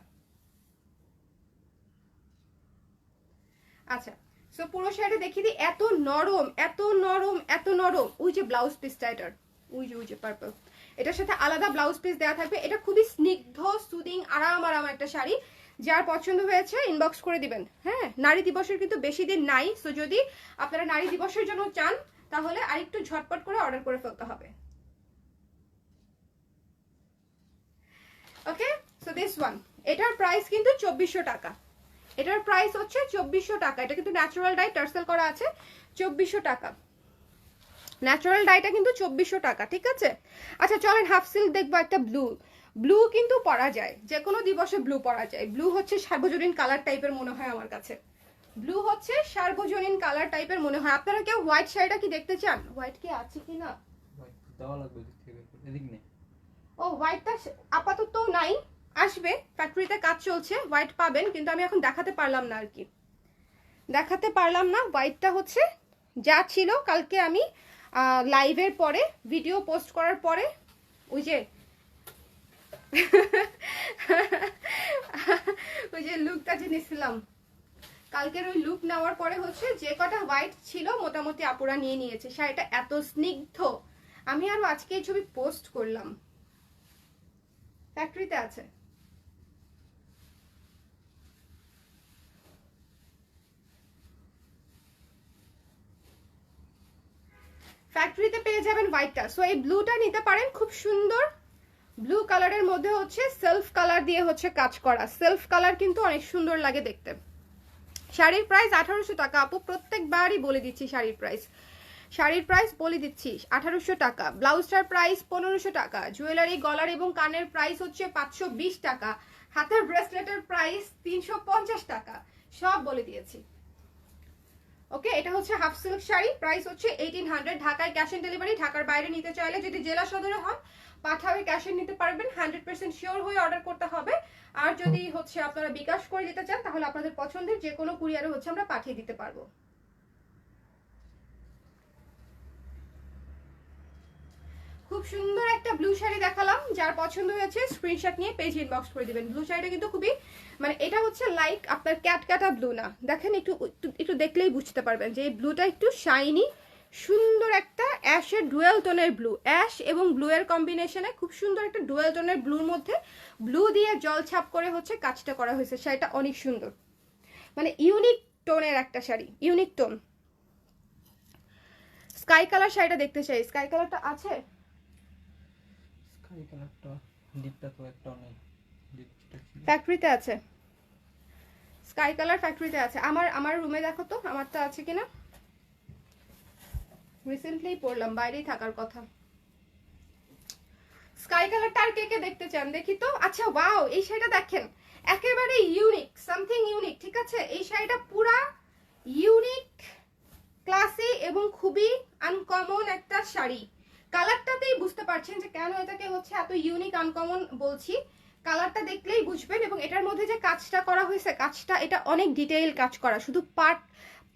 আচ্ছা, সো পুরো শাড়িটা দেখিয়ে দিই, এত নরম এত নরম এত নরম। ওই যে ব্লাউজ পিসটা এটার, ওই যে পার্পল, এটার সাথে আলাদা ব্লাউজ পিস দেওয়া থাকবে। এটা খুবই স্নিগ্ধ সুদিং আরাম আরাম একটা শাড়ি। যার পছন্দ হয়েছে ইনবক্স করে দিবেন। হ্যাঁ, নারী দিবসের কিন্তু বেশি দিন নাই, সো যদি আপনারা নারী দিবসের জন্য চান তাহলে আরেকটু ঝটপট করে অর্ডার করে ফেলতে হবে। ওকে, সো দিস ওয়ান, এটার প্রাইস কিন্তু 2400 টাকা। এটার প্রাইস হচ্ছে 2400 টাকা। এটা কিন্তু ন্যাচারাল ডাই টার্সেল করা আছে, 2400 টাকা। ন্যাচারাল ডাইটা কিন্তু 2400 টাকা, ঠিক আছে। আচ্ছা চলেন হাফ সিল্ক দেখবো একটা ব্লু। ব্লু কিন্তু পরা যায়, যে কোনো দিবসে ব্লু পরা যায়। ব্লু হচ্ছে সার্বজনীন কালার টাইপের মনে হয় আমার কাছে, ব্লু হচ্ছে সার্বজনীন কালার টাইপের মনে হয়। আপনারা কেউ হোয়াইট শাড়িটা কি দেখতে চান? হোয়াইট কি আছে কি না? দেওয়া লাগবে এদিক নেই। ও হোয়াইটটা আপাতত নাই, আসবে, ফ্যাক্টরিতে কাজ চলছে, হোয়াইট পাবেন, কিন্তু আমি এখন দেখাতে পারলাম না, আর কি দেখাতে পারলাম না। হোয়াইটটা হচ্ছে যা ছিল কালকে আমি লাইভের পরে, ভিডিও পোস্ট করার পরে, ওই যে ওই যে লুকটা যে নিয়েছিলাম কালকের, ওই লুক নেওয়ার পরে হচ্ছে যে কটা হোয়াইট ছিল মোটামুটি আপুরা নিয়ে নিয়েছে। শাড়িটা এত স্নিগ্ধ, আমি আরো আজকে এই ছবি পোস্ট করলাম। ফ্যাক্টরিতে আছে। ফ্যাক্টরিতে পেয়ে যাবেন হোয়াইটটা। সো এই ব্লুটা নিতে পারেন, খুব সুন্দর ব্লু কালারের মধ্যে হচ্ছে সেলফ কালার দিয়ে হচ্ছে কাজ করা। সেলফ কালার কিন্তু অনেক সুন্দর লাগে দেখতে। শাড়ির প্রাইস 1800 টাকা আপু, প্রত্যেকবারই বলে দিচ্ছি শাড়ির প্রাইস। শাড়ির প্রাইস বলে দিচ্ছি 1800 টাকা। ব্লাউজটার প্রাইস 1500 টাকা। জুয়েলারি, গলার এবং কানের প্রাইস হচ্ছে 520 টাকা। হাতের ব্রেসলেটের প্রাইস 350 টাকা। সব বলে দিয়েছি। ওকে, এটা হচ্ছে হাফ সিল্ক শাড়ি, প্রাইস হচ্ছে 1800। ঢাকায় ক্যাশ অন ডেলিভারি, ঢাকার বাইরে নিতে চাইলে যদি জেলা সদরে হন পাঠাবে ক্যাশে নিতে পারবেন। 100% শিওর হয়ে অর্ডার করতে হবে। আর যদি হচ্ছে আপনারা বিকাশ করে দিতে চান তাহলে আপনাদের পছন্দের যে কোনো কুরিয়ারে হচ্ছে আমরা পাঠিয়ে দিতে পারবো। খুব সুন্দর একটা ব্লু শাড়ি দেখালাম, যার পছন্দ হয়েছে স্ক্রিনশট নিয়ে পেজ ইনবক্স করে দিবেন। ব্লু শাড়িটা কিন্তু খুবই, মানে এটা হচ্ছে লাইক আপনার ক্যাটকাটা ব্লু না, দেখেন একটু একটু দেখলেই বুঝতে পারবেন যে এই ব্লুটা একটু শাইনি, সুন্দর একটা অ্যাশের ডুয়েল টোনের ব্লু। অ্যাশ এবং ব্লু এর কম্বিনেশনে খুব সুন্দর একটা ডুয়েল টোনের ব্লুর মধ্যে ব্লু দিয়ে জল ছাপ করে হচ্ছে কাজটা করা হয়েছে। শাড়িটা অনেক সুন্দর, মানে ইউনিক টোনের একটা sari, unique tone. Sky colour শাড়িটা দেখতে চাই। স্কাই কালারটা আছে? স্কাই কালারটা ডিপটা তো একটা নেই, ডিপটা ছিল ফ্যাক্টরিতে আছে। স্কাই কালার ফ্যাক্টরিতে আছে। আমার রুমে দেখো তো আমারটা আছে কিনা। রিসেন্টলি পরলাম, বাইরেই থাকার কথা। স্কাই কালারটা আর কে কে দেখতে চান দেখি তো। আচ্ছা ওয়াও, এই শাড়িটা দেখেন, একেবারে ইউনিক, সামথিং ইউনিক। ঠিক আছে, এই শাড়িটা পুরা ইউনিক, ক্লাসি এবং খুবই আনকমন একটা শাড়ি। কালারটাতেই বুঝতে পারছেন যে কেন এটাকে হচ্ছে এত ইউনিক আনকমন বলছি। কালারটা দেখলেই বুঝবেন। এবং এটার মধ্যে যে কাজটা করা হয়েছে, কাজটা এটা অনেক ডিটেইল কাজ করা। শুধু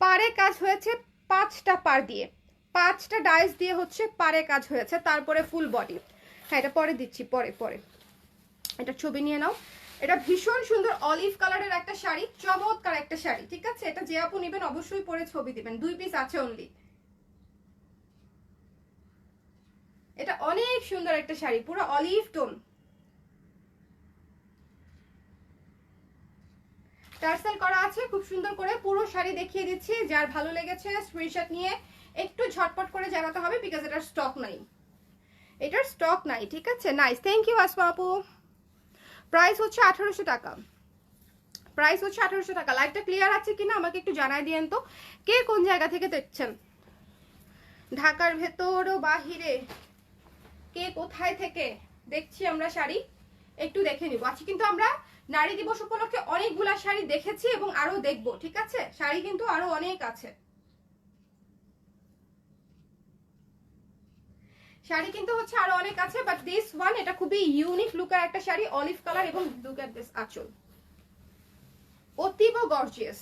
পারে কাজ হয়েছে 5টা পার দিয়ে, 5টা ডাইস দিয়ে হচ্ছে পারে কাজ হয়েছে, তারপরে ফুল বডি। হ্যাঁ, এটা পরে দিচ্ছি, পরে এটা ছবি নিয়ে নাও। এটা ভীষণ সুন্দর অলিভ কালারের একটা শাড়ি, চমৎকার একটা শাড়ি। ঠিক আছে, এটা যে আপু নেবেন অবশ্যই পরে ছবি দিবেন। 2 পিস আছে অনলি। এটা অনেক সুন্দর একটা শাড়ি, পুরো অলিভ টোন। টার্সেল করা আছে খুব সুন্দর করে। পুরো শাড়ি দেখিয়ে দিচ্ছি, যার ভালো লেগেছে স্ক্রিনশট নিয়ে একটু ঝটপট করে জানাতে হবে, বিকজ এটার স্টক নাই, এটার স্টক নাই। ঠিক আছে, নাইস, থ্যাংক ইউ আসমা আপু। প্রাইস হচ্ছে 1800 টাকা। প্রাইস হচ্ছে 1800 টাকা। লাইভটা ক্লিয়ার আছে কিনা আমাকে একটু জানাই দিয়েন তো, কে কোন জায়গা থেকে দেখছেন, ঢাকার ভেতর ও বাহিরে কে কোথায় থেকে দেখছি আমরা শাড়ি একটু দেখে নিব। আজকে কিন্তু আমরা নারী দিবস উপলক্ষে অনেকগুলা শাড়ি দেখেছি এবং আরো দেখবো। ঠিক আছে, শাড়ি কিন্তু আরো অনেক আছে, শাড়ি কিন্তু হচ্ছে আরো অনেক আছে। বাট দিস ওয়ান, এটা খুবই ইউনিক লুকের একটা শাড়ি, অলিভ কালার এবং লুক এট দিস আঁচল, অতীব গর্জিয়াস,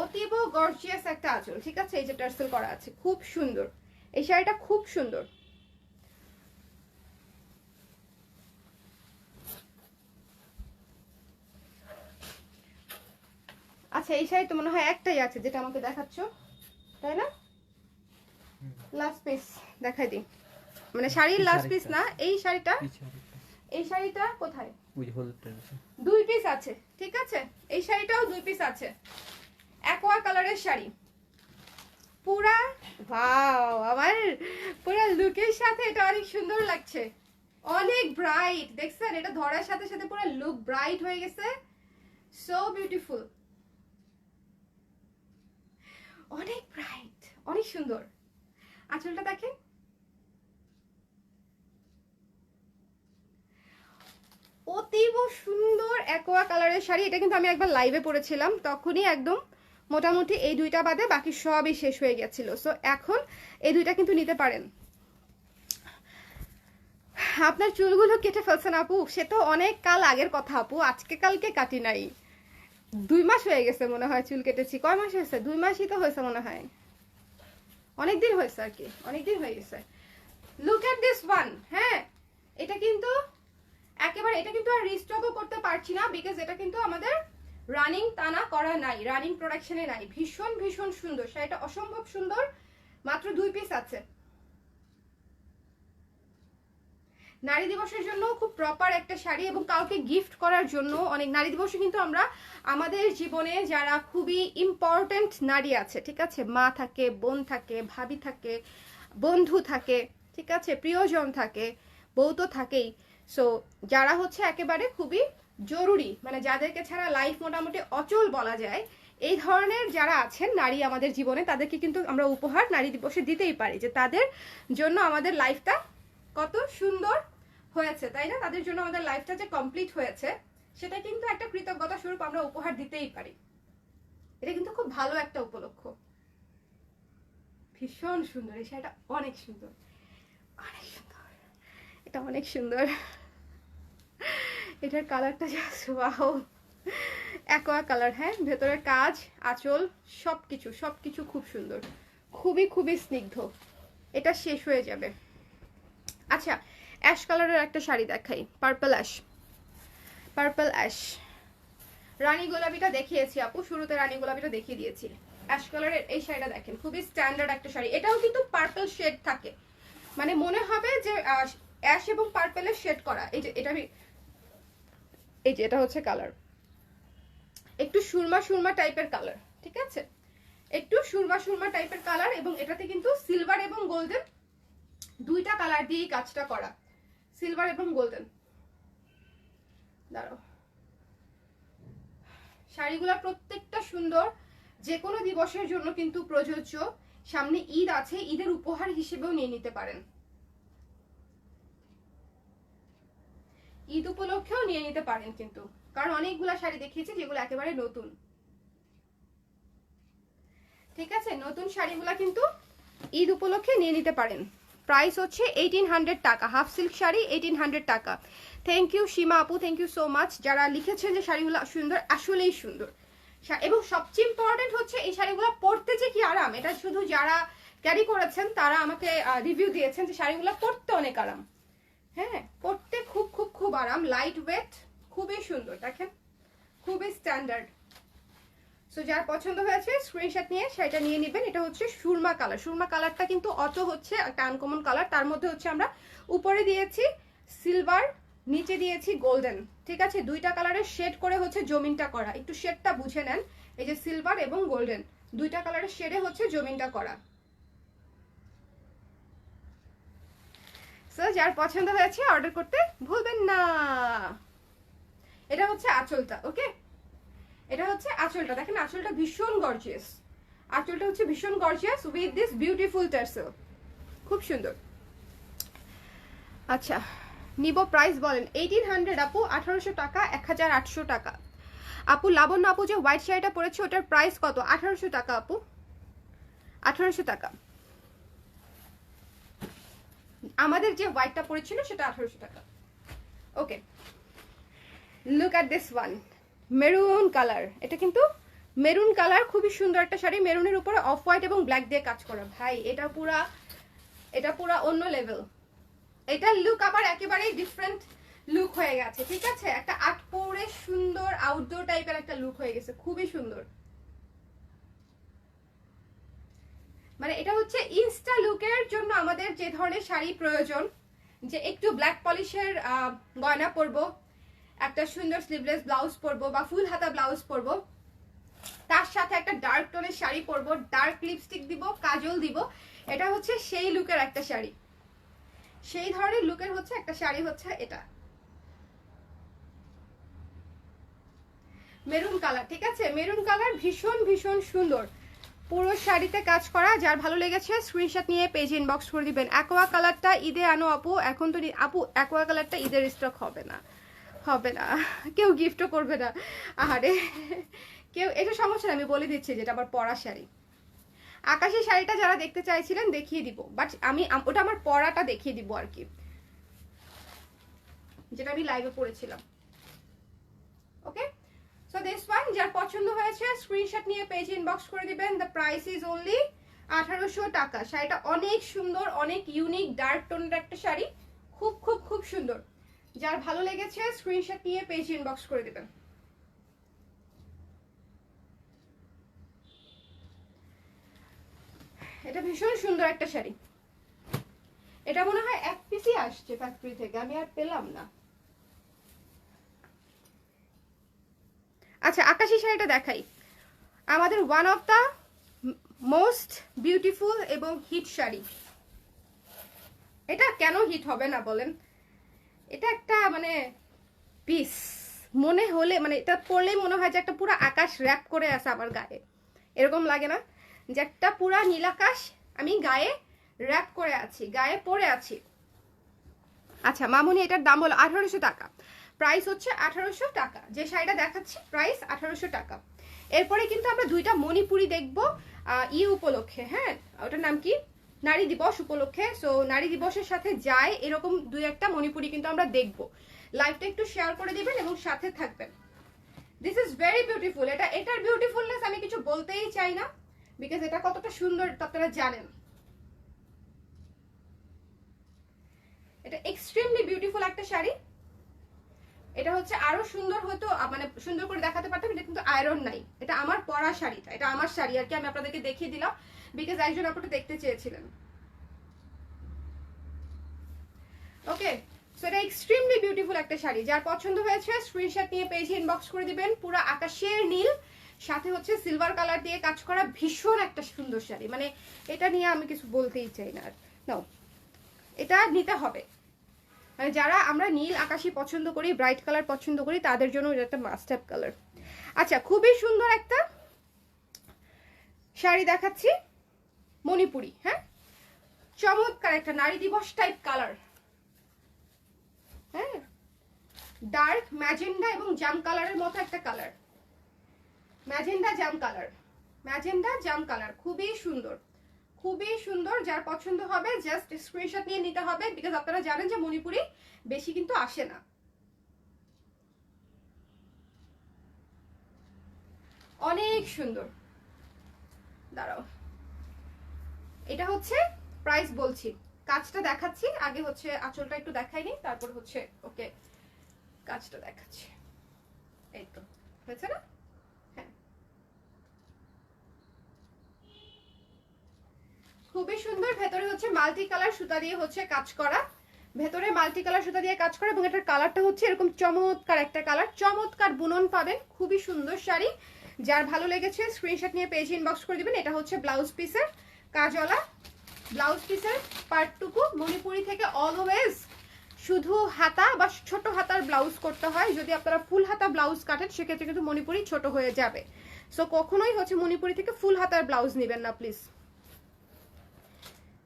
অতীব গর্জিয়াস একটা আঁচল। ঠিক আছে, এই যে টার্সেল করা আছে, খুব সুন্দর এই শাড়িটা, খুব সুন্দর। আচ্ছা, এই শাড়ি তো মনে হয় একটাই আছে যেটা আমাকে দেখাচ্ছ, তাই না? লাস্ট পিস দেখাই দিই, মানে শাড়ির লাস্ট পিস না, এই শাড়িটা। এই শাড়িটা কোথায়? ওই হলুদটা আছে, 2 পিস আছে। ঠিক আছে, এই শাড়িটাও 2 পিস আছে। অ্যাকোয়া কালারের শাড়ি, পুরা ওয়াও, আমার পুরা লুকের সাথে এটা অনেক সুন্দর লাগছে, অনেক ব্রাইট। দেখছেন, এটা ধরার সাথে সাথে পুরো লুক ব্রাইট হয়ে গেছে, সো বিউটিফুল, অনেক ব্রাইট, অনেক সুন্দর। আঁচলটা দেখেন, অতীব সুন্দর অ্যাকোয়া কালারের শাড়ি। এটা কিন্তু আমি একবার লাইভে পরেছিলাম, তখনই একদম মোটামুটি এই 2টা বাদে বাকি সবই শেষ হয়ে গেছিল। সো এখন এই 2টা কিন্তু নিতে পারেন। আপনার চুলগুলো কেটে ফেলছেন আপু? সে তো অনেক কাল আগের কথা আপু, আজকে কালকে কাটি নাই, 2 মাস হয়ে গেছে মনে হয় চুল কেটেছি। কয় মাস হয়েছে? 2 মাসই তো হয়েছে মনে হয়। অনেকদিন হয়েছে আর কি, অনেকদিন হয়ে গেছে। Look at this one. হ্যাঁ, এটা কিন্তু একেবারে, এটা কিন্তু আর রিস্টকও করতে পারছি না, বিকজ এটা কিন্তু আমাদের রানিং টানা করা নাই, রানিং প্রোডাকশনে নাই। ভীষণ ভীষণ সুন্দর শাড়িটা, অসম্ভব সুন্দর। মাত্র 2 পিস আছে। নারী দিবসের জন্য খুব প্রপার একটা শাড়ি, এবং কাউকে গিফট করার জন্য অনেক। নারী দিবসে কিন্তু আমরা আমাদের জীবনে যারা খুবই ইম্পর্টেন্ট নারী আছে, ঠিক আছে, মা থাকে, বোন থাকে, ভাবি থাকে, বন্ধু থাকে, ঠিক আছে, প্রিয়জন থাকে, বউ তো থাকেই। সো যারা হচ্ছে একেবারে খুবই জরুরি, মানে যাদেরকে ছাড়া লাইফ মোটামুটি অচল বলা যায়, এই ধরনের যারা আছেন নারী আমাদের জীবনে, তাদেরকে কিন্তু আমরা উপহার নারী দিবসে দিতেই পারি, যে তাদের জন্য আমাদের লাইফটা কত সুন্দর হয়েছে, তাই না? তাদের জন্য আমাদের লাইফটা যে কমপ্লিট হয়েছে, সেটা কিন্তু একটা কৃতজ্ঞতা স্বরূপ আমরা উপহার দিতেই পারি। এটা কিন্তু খুব ভালো একটা উপলক্ষ। ভীষণ সুন্দর এই শাড়িটা, অনেক সুন্দর, অনেক সুন্দর, এটা অনেক সুন্দর। এটার কালারটা জাস্ট ওয়াও, অ্যাকোয়া কালার। হ্যাঁ, ভেতরের কাজ, আঁচল, সবকিছু সবকিছু খুব সুন্দর, খুবই খুবই স্নিগ্ধ। এটা শেষ হয়ে যাবে। আচ্ছা, অ্যাশ কালারের একটা শাড়ি দেখাই, পার্পল অ্যাশ। পার্পল অ্যাশ, রানী গোলাপিটা দেখিয়েছি আপু, শুরুতে রানী গোলাপিটা দেখিয়ে দিয়েছি। অ্যাশ কালারের এই শাড়িটা দেখেন, খুবই স্ট্যান্ডার্ড একটা শাড়ি। এটাও কিন্তু পার্পল শেড থাকে, মানে মনে হবে যে অ্যাশ এবং পার্পলের শেড করা। এই যে এটা, এই যে এটা হচ্ছে কালার, একটু সুরমা সুরমা টাইপের কালার, ঠিক আছে, একটু সুরমা সুরমা টাইপের কালার। এবং এটাতে কিন্তু সিলভার এবং গোল্ডেন দুইটা কালার দিয়েই কাজটা করা, সিলভার এবং গোল্ডেন। দাঁড়াও, শাড়িগুলা প্রত্যেকটা সুন্দর, যে কোনো দিবসের জন্য কিন্তু প্রযোজ্য। সামনে ঈদ আছে, ঈদের উপহার হিসেবেও নিয়ে নিতে পারেন, ঈদ উপলক্ষেও নিয়ে নিতে পারেন কিন্তু, কারণ অনেকগুলা শাড়ি দেখিয়েছি যেগুলো একেবারে নতুন, ঠিক আছে। নতুন শাড়িগুলা কিন্তু ঈদ উপলক্ষে নিয়ে নিতে পারেন। প্রাইস হচ্ছে 1800 টাকা, হাফ সিল্ক শাড়ি 1800 টাকা। থ্যাংক ইউ সীমা আপু, থ্যাংক ইউ সো মাচ যারা লিখেছেন যে শাড়িগুলো সুন্দর, আসলেই সুন্দর। এবং সবচেয়ে ইম্পর্টেন্ট হচ্ছে এই শাড়িগুলো পরতে যে কি আরাম, এটা শুধু যারা ক্যারি করেছেন তারা আমাকে রিভিউ দিয়েছেন যে শাড়িগুলো পরতে অনেক আরাম। হ্যাঁ, পরতে খুব খুব খুব আরাম, লাইট ওয়েট, খুবই সুন্দর, দেখেন খুবই স্ট্যান্ডার্ড। সো যার পছন্দ হয়েছে স্ক্রিনশট নিয়ে শাড়িটা নিয়ে নেবেন। এটা হচ্ছে সুরমা কালার, সুরমা কালারটা কিন্তু অত হচ্ছে একটা আনকমন কালার। তার মধ্যে হচ্ছে আমরা উপরে দিয়েছি সিলভার, নিচে দিয়েছি গোল্ডেন, ঠিক আছে, দুইটা কালারের শেড করে হচ্ছে জমিনটা করা। একটু শেডটা বুঝে নেন, এই যে সিলভার এবং গোল্ডেন দুইটা কালারের শেডে হচ্ছে জমিনটা করা। সো যার পছন্দ হয়েছে অর্ডার করতে ভুলবেন না। এটা হচ্ছে আঁচলটা, ওকে, এটা হচ্ছে আঁচলটা, দেখেন আঁচলটা ভীষণ গর্জিয়াস, আঁচলটা হচ্ছে ভীষণ gorgeous with this beautiful tassel, খুব সুন্দর। আচ্ছা, নিব প্রাইস বলেন। 1800 আপু, 1800 টাকা, 1800 টাকা। আপু লাবণ্য আপু যে হোয়াইট শাড়িটা পরেছে ওটার প্রাইস কত? 1800 টাকা আপু, 1800 টাকা। আমাদের যে হোয়াইটটা পরেছিল সেটা 1800 টাকা। Okay, look at this one, maroon colour. এটা কিন্তু মেরুন কালার, খুবই সুন্দর একটা শাড়ি, মেরুনের উপরে অফ হোয়াইট এবং ব্ল্যাক দিয়ে কাজ করা। ভাই এটা পুরা অন্য লেভেল। এটার লুক আবার একেবারেই ডিফারেন্ট লুক হয়ে গেছে, ঠিক আছে, একটা আট পরে সুন্দর আউটডোর টাইপের একটা লুক হয়ে গেছে, খুবই সুন্দর। মানে এটা হচ্ছে ইনস্টা লুকের জন্য আমাদের যে ধরনের শাড়ি প্রয়োজন, যে একটু ব্ল্যাক পলিশের গয়না পরবো, একটা সুন্দর স্লিভলেস ব্লাউজ পরবো বা ফুল হাতা ব্লাউজ পরবো, তার সাথে একটা ডার্ক টোনের শাড়ি পরবো, ডার্ক লিপস্টিক দিব, কাজল দিব, এটা হচ্ছে সেই লুকের একটা শাড়ি, সেই ধরনের লুকের হচ্ছে একটা শাড়ি হচ্ছে এটা মেরুন কালার, ঠিক আছে, মেরুন কালার ভীষণ ভীষণ সুন্দর, পুরো শাড়িতে কাজ করা। যার ভালো লেগেছে স্ক্রিনশট নিয়ে পেজ ইনবক্স করে দিবেন। অ্যাকোয়া কালারটা ঈদে আনো আপু, এখন তো আপু অ্যাকোয়া কালারটা ঈদের স্টক হবে না, হবে না, কেউ গিফটও করবে না, আহারে কেউ, এটা সমস্যা না, আমি বলে দিচ্ছি যেটা আমার পরা শাড়ি। আকাশি শাড়িটা যারা দেখতে চাইছিলেন দেখিয়ে দিব, বাট আমি ওটা আমার পরাটা দেখিয়ে দিব আর কি, যেটা আমি লাইভে পড়েছিলাম। ওকে, সো দিস ওয়ান যার পছন্দ হয়েছে স্ক্রিনশট নিয়ে পেজ ইনবক্স করে দিবেন। দ্য প্রাইস ইজ অনলি 1800 টাকা। শাড়িটা অনেক সুন্দর, অনেক ইউনিক ডার্ক টোনের একটা শাড়ি, খুব খুব খুব সুন্দর। যার ভালো লেগেছে স্ক্রিনশট নিয়ে পেজ ইনবক্স করে দেবেন। এটা ভীষণ সুন্দর একটা শাড়ি। এটা মনে হয় এক পিসই আসছে ফ্যাক্টরি থেকে, আমি আর পেলাম না। আচ্ছা, আকাশি শাড়িটা দেখাই। আমাদের one of the most beautiful এবং হিট শাড়ি। এটা কেন হিট হবে না বলেন? এটা একটা মানে পিস মনে হলে, মানে এটা পরলেই মনে হয় যে একটা পুরো আকাশ র্যাপ করে আছে আমার গায়ে। এরকম লাগে না যে একটা পুরা নীল আকাশ আমি গায়ে র্যাপ করে আছি, গায়ে পরে আছি। আচ্ছা মামুনি, এটার দাম হলো 1800 টাকা। প্রাইস হচ্ছে 1800 টাকা। যে শাড়িটা দেখাচ্ছি প্রাইস 1800 টাকা। এরপরে কিন্তু আমরা দুইটা মণিপুরি দেখবো উপলক্ষে। হ্যাঁ, ওটার নাম কি, নারী দিবস উপলক্ষে। সো নারী দিবসের সাথে যায় এরকম দুই একটা মণিপুরি কিন্তু আমরা দেখবো। লাইভটা একটু শেয়ার করে দিবেন এবং সাথে থাকবেন। This is very beautiful. এটার বিউটিফুলনেস আমি কিছু বলতেই চাই না, বিকজ এটা কতটা সুন্দর আপনারা জানেন। এটা এক্সট্রিমলি বিউটিফুল একটা শাড়ি। এটা হচ্ছে আরো সুন্দর হতো, মানে সুন্দর করে দেখাতে পারতাম। এটা কিন্তু আয়রন নাই, এটা আমার পরা শাড়িটা, এটা আমার শাড়ি আর কি, আমি আপনাদেরকে দেখিয়ে দিলাম বিকজ একজন আপনারা দেখতে চেয়েছিলেন। ওকে, সো এটা এক্সট্রিমলি বিউটিফুল একটা শাড়ি। যার পছন্দ হয়েছে স্ক্রিনশট নিয়ে পেজে ইনবক্স করে দিবেন। পুরো আকাশের নীল, সাথে হচ্ছে সিলভার কালার দিয়ে কাজ করা, ভীষণ একটা সুন্দর শাড়ি। মানে এটা নিয়ে আমি কিছু বলতেই চাই না। নাও, এটা নিতে হবে। মানে যারা আমরা নীল আকাশি পছন্দ করি, ব্রাইট কালার পছন্দ করি, তাদের জন্য এটা একটা মাস্ট হ্যাভ কালার। আচ্ছা, খুবই সুন্দর একটা শাড়ি দেখাচ্ছি, মণিপুরি। হ্যাঁ, চমৎকার একটা নারী দিবস টাইপ কালার। হ্যাঁ, ডার্ক ম্যাজেন্ডা এবং জাম কালারের মতো একটা কালার। ম্যাজেন্ডা জাম কালার, ম্যাজেন্ডা জাম কালার, খুবই সুন্দর, খুবই সুন্দর। যার পছন্দ হবে জাস্ট স্ক্রিনশট নিয়ে নিতে হবে, বিকজ আপনারা জানেন যে মণিপুরি বেশি কিন্তু আসে না। অনেক সুন্দর। দাঁড়াও, এটা হচ্ছে প্রাইস বলছি, কাজটা দেখাচ্ছি আগে। হচ্ছে আঁচলটা একটু দেখাইনি, তারপর হচ্ছে ওকে কাজটা দেখাচ্ছি। এই তো হয়েছে না? হ্যাঁ, খুবই সুন্দর। ভেতরে হচ্ছে মাল্টি কালার সুতা দিয়ে হচ্ছে কাজ করা, ভেতরে মাল্টি কালার সুতা দিয়ে কাজ করা, এবং এটার কালারটা হচ্ছে এরকম চমৎকার একটা কালার, চমৎকার বুনন পাবেন। খুবই সুন্দর শাড়ি। যার ভালো লেগেছে স্ক্রিনশট নিয়ে পেজ ইনবক্স করে দিবেন। এটা হচ্ছে ব্লাউজ পিসের কাজওয়ালা, ব্লাউজ পিসের পার্টটুকু মণিপুরি থেকে অলওয়েজ শুধু হাতা বা ছোট হাতার ব্লাউজ করতে হয়। যদি আপনারা ফুল হাতা ব্লাউজ কাটেন সেক্ষেত্রে কিন্তু মণিপুরি ছোট হয়ে যাবে। সো কখনোই হচ্ছে মণিপুরি থেকে ফুল হাতার ব্লাউজ নেবেন না প্লিজ।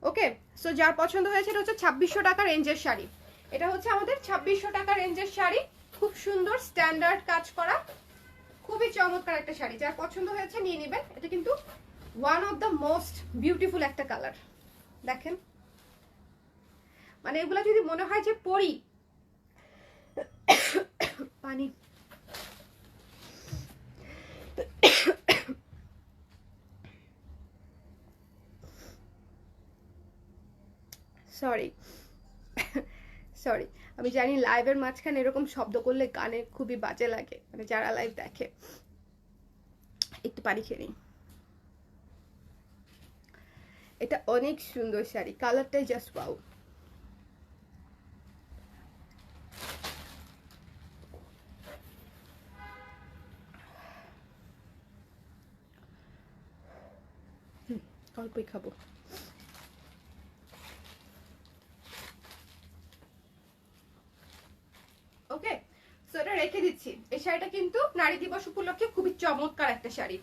ওকে, সো যার পছন্দ হয়েছে এটা হচ্ছে 2600 টাকা রেঞ্জের শাড়ি। এটা হচ্ছে আমাদের 2600 টাকা রেঞ্জের শাড়ি, খুব সুন্দর স্ট্যান্ডার্ড কাজ করা, খুবই চমৎকার একটা শাড়ি। যার পছন্দ হয়েছে নিয়ে নেবেন। এটা কিন্তু one of the most beautiful একটা কালার। দেখেন, মানে এগুলা যদি মনে হয় যে পরি, পানি সরি সরি, আমি জানি লাইভের মাঝখানে এরকম শব্দ করলে গানে খুবই বাজে লাগে, মানে যারা লাইভ দেখে। একটু পানি খেয়ে নিই। এটা অনেক সুন্দর শাড়ি, কালারটাই জাস্ট ওয়াও। অল্পই খাবো। ওকে, সো এটা রেখে দিচ্ছি। এই শাড়িটা কিন্তু নারী দিবস উপলক্ষে খুবই চমৎকার একটা শাড়ি।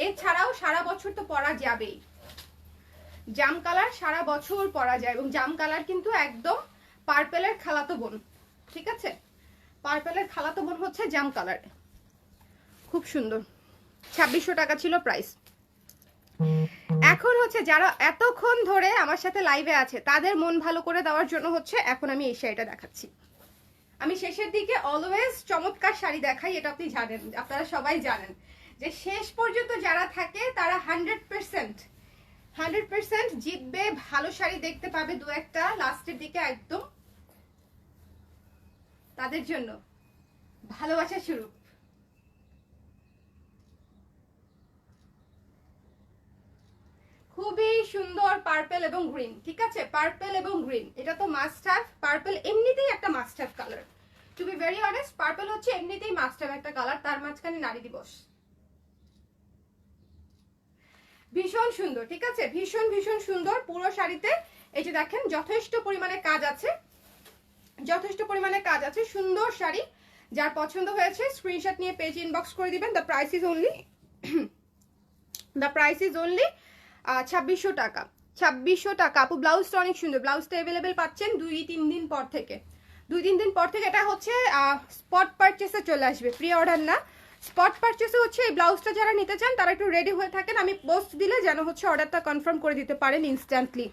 এছাড়াও সারা বছর তো পরা যাবেই। জাম কালার সারা বছর পরা যায়, এবং জাম কালার কিন্তু একদম পার্পেলের খালাতো বোন। ঠিক আছে, পার্পেলের খালাতো বোন হচ্ছে জাম কালার। খুব সুন্দর। 2600 টাকা ছিল প্রাইস। এখন হচ্ছে যারা এতক্ষণ ধরে আমার সাথে লাইভে আছে তাদের মন ভালো করে দেওয়ার জন্য হচ্ছে এখন আমি এই শাড়িটা দেখাচ্ছি। আমি শেষের দিকে অলওয়েজ চমৎকার শাড়ি দেখাই, এটা আপনি জানেন, আপনারা সবাই জানেন যে শেষ পর্যন্ত যারা থাকে তারা 100% 100% জিতবে, ভালো শাড়ি দেখতে পাবে দু একটা লাস্টের দিকে একদম, তাদের জন্য ভালোবাসা শুরু। খুবই সুন্দর পার্পল এবং গ্রিন, ঠিক আছে, পার্পল এবং গ্রিন এটা তো মাস্ট হ্যাভ। পার্পল এমনিতেই একটা must have colour, to be very honest purple হচ্ছে এমনিতেই মাস্ট হ্যাভ একটা কালার, তার মাঝখানে নারী দিবস। ভীষণ সুন্দর, ঠিক আছে, ভীষণ ভীষণ সুন্দর পুরো শাড়িতে। এই যে দেখেন যথেষ্ট পরিমাণে কাজ আছে, যথেষ্ট পরিমাণে কাজ আছে, সুন্দর শাড়ি। যার পছন্দ হয়েছে স্ক্রিনশট নিয়ে পেজ ইনবক্স করে দিবেন। দ্য প্রাইস ইজ অনলি 2600 টাকা, 2600 টাকা। আপু ব্লাউজটা অনেক সুন্দর, ব্লাউজটা অ্যাভেলেবেল পাচ্ছেন 2-3 দিন পর থেকে, 2-3 দিন পর থেকে। এটা হচ্ছে স্পট পারচেসে চলে আসবে, প্রি অর্ডার না, স্পট পারচেসে হচ্ছে। এই ব্লাউজটা যারা নিতে চান তারা একটু রেডি হয়ে থাকেন, আমি পোস্ট দিলে যেন হচ্ছে অর্ডারটা কনফার্ম করে দিতে পারেন ইনস্ট্যান্টলি।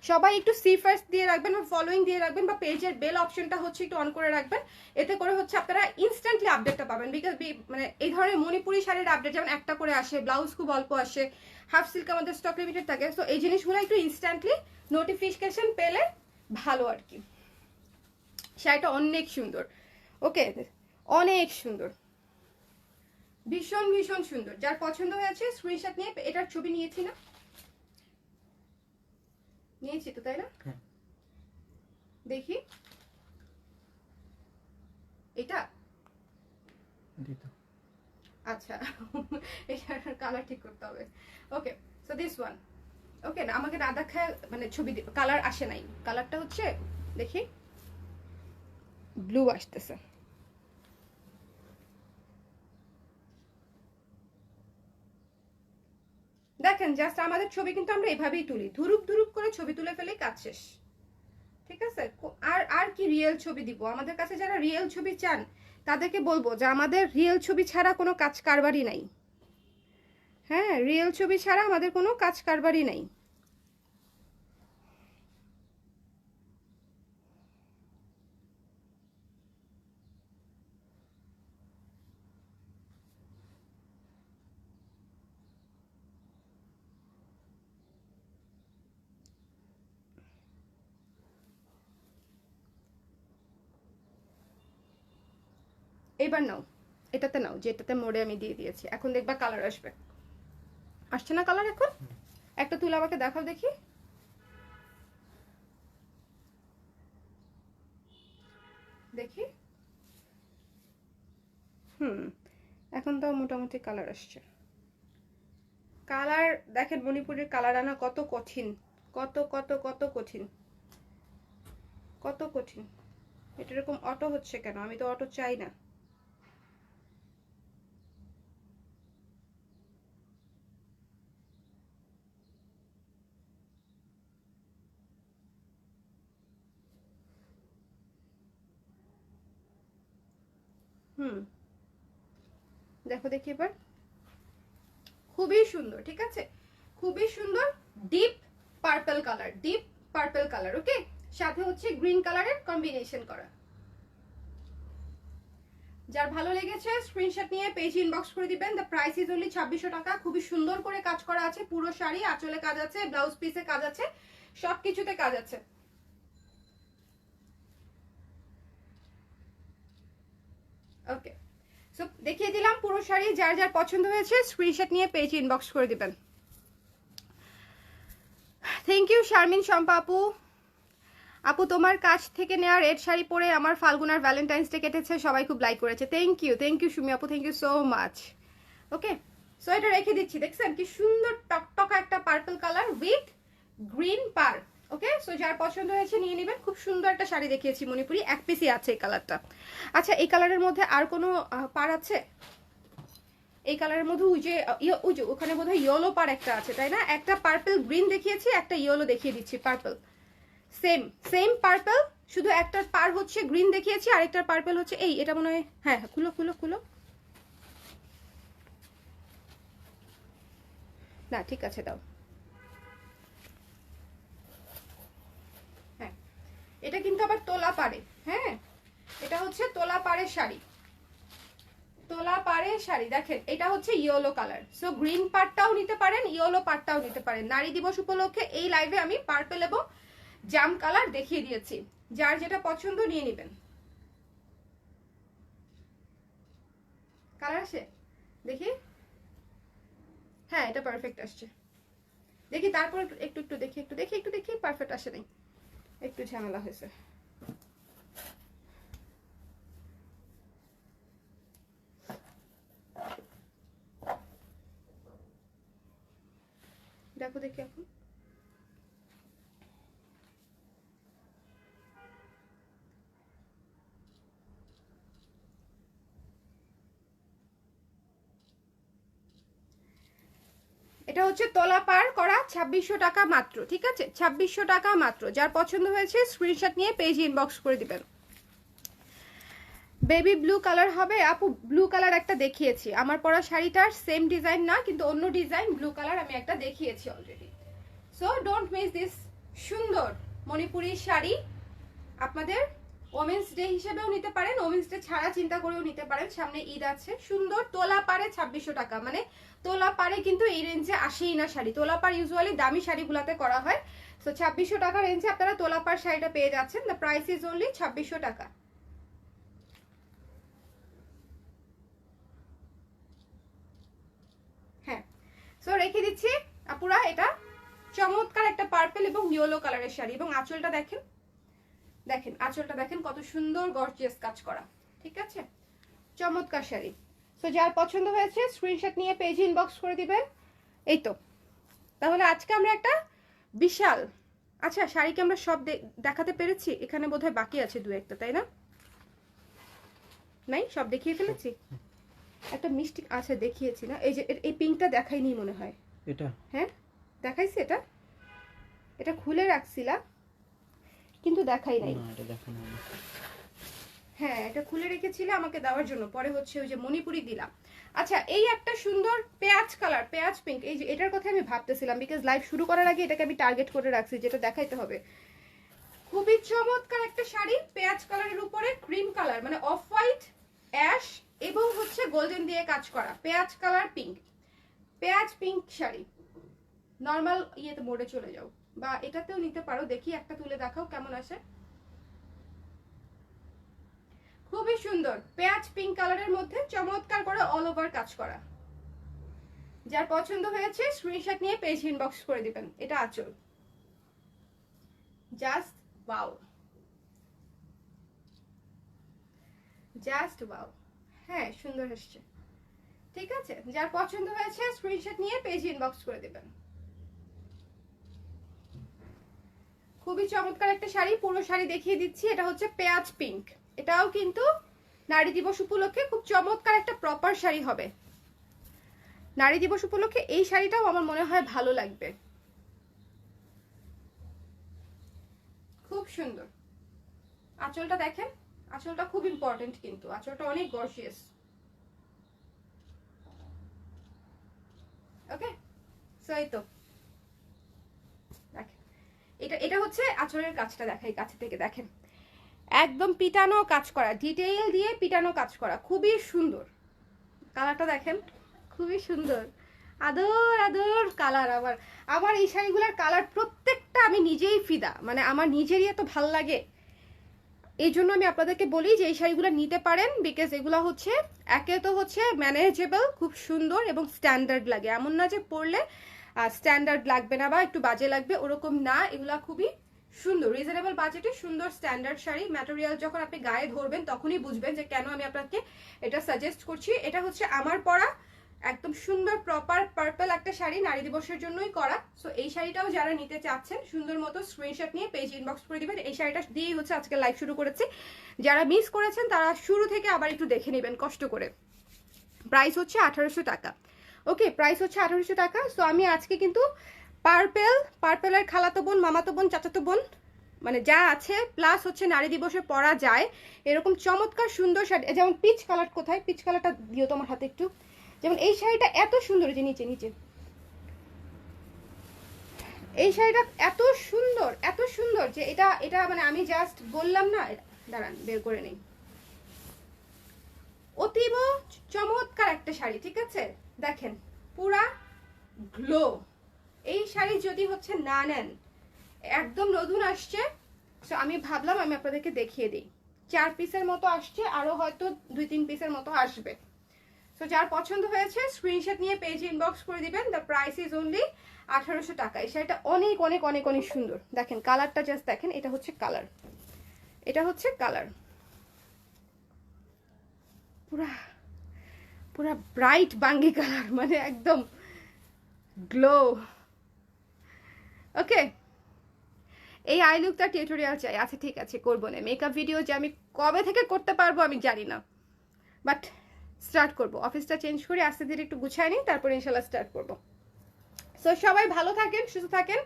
সবাই একটু সি ফার্স্ট দিয়ে রাখবেন বা ফলোইং দিয়ে রাখবেন বা পেজের বেল অপশনটা হচ্ছে একটু অন করে রাখবেন, এতে করে হচ্ছে আপনারা ইনস্ট্যান্টলি আপডেটটা পাবেন। বিকজ মানে এই ধরনের মণিপুরি শাড়ির আপডেট যেমন একটা করে আসে, ব্লাউজ খুব অল্প আসে, হাফ সিল্ক আমাদের স্টক লিমিটেড থাকে, সো এই জিনিসগুলো একটু ইনস্ট্যান্টলি নোটিফিকেশন পেলে ভালো আর কি। শাড়িটা অনেক সুন্দর, ওকে, অনেক সুন্দর, ভীষণ ভীষণ সুন্দর। যার পছন্দ হয়েছে স্ক্রিনশট নিয়ে, এটার ছবি নিয়েছি না, নিয়েছি তো তাই না, দেখি এটা, আচ্ছা এটার কালার ঠিক করতে হবে। ওকে, সো দিস ওয়ান, ওকে, না আমাকে না দেখায় মানে ছবি কালার আসে নাই, কালারটা হচ্ছে দেখি ব্লু আসতেছে। দেখেন জাস্ট আমাদের ছবি কিন্তু আমরা এভাবেই তুলি, ধুরুপ ধুরুপ করে ছবি তুলে ফেলে কাজ শেষ, ঠিক আছে। আর আর কি রিয়েল ছবি দিব? আমাদের কাছে যারা রিয়েল ছবি চান তাদেরকে বলবো যে আমাদের রিয়েল ছবি ছাড়া কোনো কাজ কারবারই নাই। হ্যাঁ, রিয়েল ছবি ছাড়া আমাদের কোনো কাজ কারবারই নাই। এবার নাও, এটাতে নাও, যেটাতে মোড়ে আমি দিয়ে দিয়েছি। এখন দেখবা কালার আসবে, আসছে না কালার এখন? একটা তুলে আমাকে দেখাও দেখি। দেখি, এখন তো মোটামুটি কালার আসছে। কালার দেখেন, মণিপুরের কালার আনা কত কঠিন, কত কত কত কঠিন, কত কঠিন। এটা এরকম অটো হচ্ছে কেন? আমি তো অটো চাই না। দেখো দেখি এবার, খুবই সুন্দর, ঠিক আছে, খুবই সুন্দর। Deep purple colour, deep purple colour, okay, সাথে হচ্ছে গ্রিন কালারের কম্বিনেশন করা। যার ভালো লেগেছে স্ক্রিনশট নিয়ে পেজ ইনবক্স করে দিবেন। দ্য প্রাইস ইজ অনলি 2600 টাকা। খুবই সুন্দর করে কাজ করা আছে, পুরো শাড়ি আঁচলে কাজ আছে, ব্লাউজ পিসে কাজ আছে, সবকিছুতে কাজ আছে। ওকে, সো দেখিয়ে দিলাম পুরো শাড়ি। যার যার পছন্দ হয়েছে স্ক্রিনশট নিয়ে পেজ ইনবক্স করে দিবেন। থ্যাংক ইউ শারমিন শম্পা আপু। আপু তোমার কাছ থেকে নেওয়া রেড শাড়ি পরে আমার ফাল্গুনার ভ্যালেন্টাইন্স ডে কেটেছে, সবাই খুব লাইক করেছে। থ্যাংক ইউ সুমি আপু, thank you so much. Okay, so এটা রেখে দিচ্ছি, দেখছেন কি সুন্দর টকটকা একটা পার্পল কালার উইথ গ্রিন পার। ওকে, সো যার পছন্দ হয়েছে নিয়ে নেবেন। খুব সুন্দর একটা শাড়ি দেখিয়েছি মণিপুরি, এক পিসই আছে এই কালারটা। আচ্ছা, এই কালারের মধ্যে আর কোনো পার আছে? এই কালারের মধ্যে ওই যে ওখানে বোধহয় ইয়েলো পার একটা আছে, তাই না? একটা পার্পল গ্রিন দেখিয়েছি, একটা ইয়েলো দেখিয়ে দিচ্ছি, পার্পল, সেম সেম পার্পল, শুধু একটার পার হচ্ছে গ্রিন দেখিয়েছি, আরেকটার পার্পল হচ্ছে এই, এটা মনে হয়, হ্যাঁ খুলো খুলো খুলো, না ঠিক আছে দাও। হ্যাঁ, এটা কিন্তু আবার তোলা পারে, হ্যাঁ এটা হচ্ছে তোলা পাড়ের শাড়ি, তোলা পাড়ে ডিজাইনের শাড়ি দেখেন, এটা হচ্ছে ইয়েলো কালার। সো গ্রিন পার্টটাও নিতে পারেন, ইয়েলো পার্টটাও নিতে পারেন। নারী দিবস উপলক্ষে এই লাইভে আমি পার্পল এবং জাম কালার দেখিয়ে দিয়েছি, যার যেটা পছন্দ নিয়ে নেবেন। কালার আসে দেখি, হ্যাঁ এটা পারফেক্ট আসছে। দেখি তারপর একটু একটু দেখি, একটু দেখি পারফেক্ট আসে নাই, একটু ঝামেলা হয়েছে। দেখো দেখি এখন, এটা হচ্ছে তোলা পার করা 2600 টাকা মাত্র, ঠিক আছে 2600 টাকা মাত্র। যার পছন্দ হয়েছে স্ক্রিনশট নিয়ে পেজ ইনবক্স করে দিবেন। বেবি ব্লু কালার হবে আপু, ব্লু কালার একটা দেখিয়েছি, আমার পরা শাড়িটার সেম ডিজাইন না কিন্তু অন্য ডিজাইন ব্লু কালার আমি একটা দেখিয়েছি already. So don't miss this সুন্দর মণিপুরি শাড়ি। আপনাদের ওমেন্স ডে হিসেবেও নিতে পারেন, ওমেন্স ডে ছাড়া চিন্তা করেও নিতে পারেন, সামনে ঈদ আছে। সুন্দর তোলা পারে 2600 টাকা, মানে তোলা পারে কিন্তু এই রেঞ্জে আসেই না শাড়ি। তোলা পার ইউজুয়ালি দামি শাড়িগুলোতে করা হয়। সো 2600 টাকা রেঞ্জে আপনারা তোলা পার শাড়িটা পেয়ে যাচ্ছেন। দ্য প্রাইস ইজ অনলি 2600 টাকা। হ্যাঁ, সো রেখে দিচ্ছি আপুরা। এটা চমৎকার একটা পার্পল এবং ইয়েলো কালারের শাড়ি, এবং আঁচলটা দেখেন, দেখেন আঁচলটা দেখেন কত সুন্দর গর্জিয়াস কাজ করা, ঠিক আছে চমৎকার শাড়ি। সো যার পছন্দ হয়েছে স্ক্রিনশট নিয়ে পেজ ইনবক্স করে দিবেন। এই তো, তাহলে আজকে আমরা একটা বিশাল, আচ্ছা শাড়িকে আমরা সব দেখাতে পেরেছি, এখানে বোধহয় বাকি আছে দু একটা, তাই না? নাই, সব দেখিয়ে ফেলেছি। একটা মিষ্টি আছে দেখিয়েছি না, এই যে এই পিঙ্কটা দেখাইনি মনে হয়। এটা হ্যাঁ দেখাইছি, এটা এটা খুলে রাখছিলাম কিন্তু দেখাই নাই। না, এটা দেখানো হয়নি। হ্যাঁ এটা খুলে রেখেছিলে আমাকে দেওয়ার জন্য, পরে হচ্ছে ওই যে মণিপুরি দিলাম। আচ্ছা এই একটা সুন্দর পেঁয়াজ কালার, পেঁয়াজ পিঙ্ক, এই যে এটার কথা আমি ভাবতেছিলাম, বিকজ লাইভ শুরু করার আগে এটাকে আমি টার্গেট করে রাখছি, যেটা দেখাইতে হবে। খুবই চমৎকার একটা শাড়ি, পেঁয়াজ কালারের উপরে ক্রিম কালার, মানে অফ হোয়াইট অ্যাশ এবং হচ্ছে গোল্ডেন দিয়ে কাজ করা, পেঁয়াজ কালার পিঙ্ক, পেঁয়াজ পিঙ্ক শাড়ি। নর্মাল ইয়েতে মোড়ে চলে যাও, বা এটাতেও নিতে পারো, দেখি একটা তুলে দেখাও কেমন আসে। খুবই সুন্দর পেঁয়াজ পিঙ্ক কালারের মধ্যে চমৎকার করে অল ওভার কাজ করা। যার পছন্দ হয়েছে স্ক্রিনশট নিয়ে পেজ ইনবক্স করে দিবেন। এটা আঁচল, জাস্ট ওয়াও, জাস্ট ওয়াও। হ্যাঁ সুন্দর এসছে, ঠিক আছে যার পছন্দ হয়েছে স্ক্রিনশট নিয়ে পেজ ইনবক্স করে দিবেন। খুবই চমৎকার একটা শাড়ি, পুরো শাড়ি দেখিয়ে দিচ্ছি। এটা হচ্ছে পেঁয়াজ পিঙ্ক, এটাও কিন্তু নারী দিবস উপলক্ষে খুব চমৎকার একটা প্রপার শাড়ি হবে। নারী দিবস উপলক্ষে এই শাড়িটাও আমার মনে হয় ভালো লাগবে, খুব সুন্দর। আঁচলটা দেখেন, আঁচলটা খুব ইম্পর্টেন্ট, কিন্তু আঁচলটা অনেক গর্জিয়াস। ওকে সো এই তো দেখেন, এটা হচ্ছে আঁচলের কাজটা, দেখাই কাছে থেকে দেখেন, একদম পিটানো কাজ করা, ডিটেইল দিয়ে পিটানো কাজ করা, খুবই সুন্দর। কালারটা দেখেন খুবই সুন্দর, আদর আদর কালার। আমার এই শাড়িগুলোর কালার প্রত্যেকটা আমি নিজেই ফিদা, মানে আমার নিজেরই এত ভাল লাগে। এই জন্য আমি আপনাদেরকে বলি যে এই শাড়িগুলো নিতে পারেন, বিকজ এগুলো হচ্ছে একে তো হচ্ছে ম্যানেজেবল, খুব সুন্দর এবং স্ট্যান্ডার্ড লাগে। এমন না যে পরলে স্ট্যান্ডার্ড লাগবে না বা একটু বাজে লাগবে, ওরকম না। এগুলা খুবই সুন্দর, রিজনেবল বাজেটে সুন্দর স্ট্যান্ডার্ড শাড়ি। ম্যাটেরিয়াল যখন আপনি গায়ে ধরবেন তখনই বুঝবেন যে কেন আমি আপনাকে এটা সাজেস্ট করছি। এটা হচ্ছে আমার পরা একদম সুন্দর প্রপার পার্পল একটা শাড়ি, নারী দিবসের জন্যই করা। সো এই শাড়িটাও যারা নিতে চাচ্ছেন সুন্দর মতো স্ক্রিনশট নিয়ে পেজ ইনবক্স করে দিবেন। এই শাড়িটা দিয়েই হচ্ছে আজকে লাইভ শুরু করেছি, যারা মিস করেছেন তারা শুরু থেকে আবার একটু দেখে নেবেন কষ্ট করে। প্রাইস হচ্ছে 1800 টাকা। ওকে প্রাইস হচ্ছে 1800 টাকা। সো আমি আজকে কিন্তু পার্পেলের খালাতো বোন, মামাতো বোন, চাচাতো বোন, মানে যা আছে, প্লাস হচ্ছে নারী দিবসে পরা যায় এরকম চমৎকার সুন্দর শাড়ি। যেমন পিচ কালার, কোথায় পিচ কালারটা দিও তোমার হাতে একটু। যেমন এই শাড়িটা এত সুন্দর, যে নিচে নিচে এই শাড়িটা এত সুন্দর, এত সুন্দর যে এটা মানে আমি জাস্ট বললাম না, দাঁড়ান বের করে নেই। অতীব চমৎকার একটা শাড়ি, ঠিক আছে? দেখেন পুরা গ্লো। এই শাড়ি যদি হচ্ছে না নেন, একদম নতুন আসছে, তো আমি ভাবলাম আমি আপনাদেরকে দেখিয়ে দিই। 4 পিসের মতো আসছে, আরো হয়তো 2-3 পিসের মতো আসবে। সো যার পছন্দ হয়েছে স্ক্রিনশট নিয়ে পেজে ইনবক্স করে দিবেন। দ্য প্রাইস ইজ অনলি 1800 টাকা। এই শাড়িটা অনেক অনেক অনেক অনেক সুন্দর। দেখেন কালারটা জাস্ট দেখেন, এটা হচ্ছে কালার, এটা হচ্ছে কালার, পুরা পুরা ব্রাইট বাঙ্গি কালার, মানে একদম গ্লো। ওকে, এই আই লুকটা টিউটোরিয়াল চাই। আচ্ছা ঠিক আছে, করবো না। মেকআপ ভিডিও যে আমি কবে থেকে করতে পারবো আমি জানি না, বাট স্টার্ট করবো। অফিসটা চেঞ্জ করে আস্তে ধীরে একটু গুছাই নিই, তারপরে ইনশাল্লাহ স্টার্ট করবো। সো সবাই ভালো থাকেন, সুস্থ থাকেন।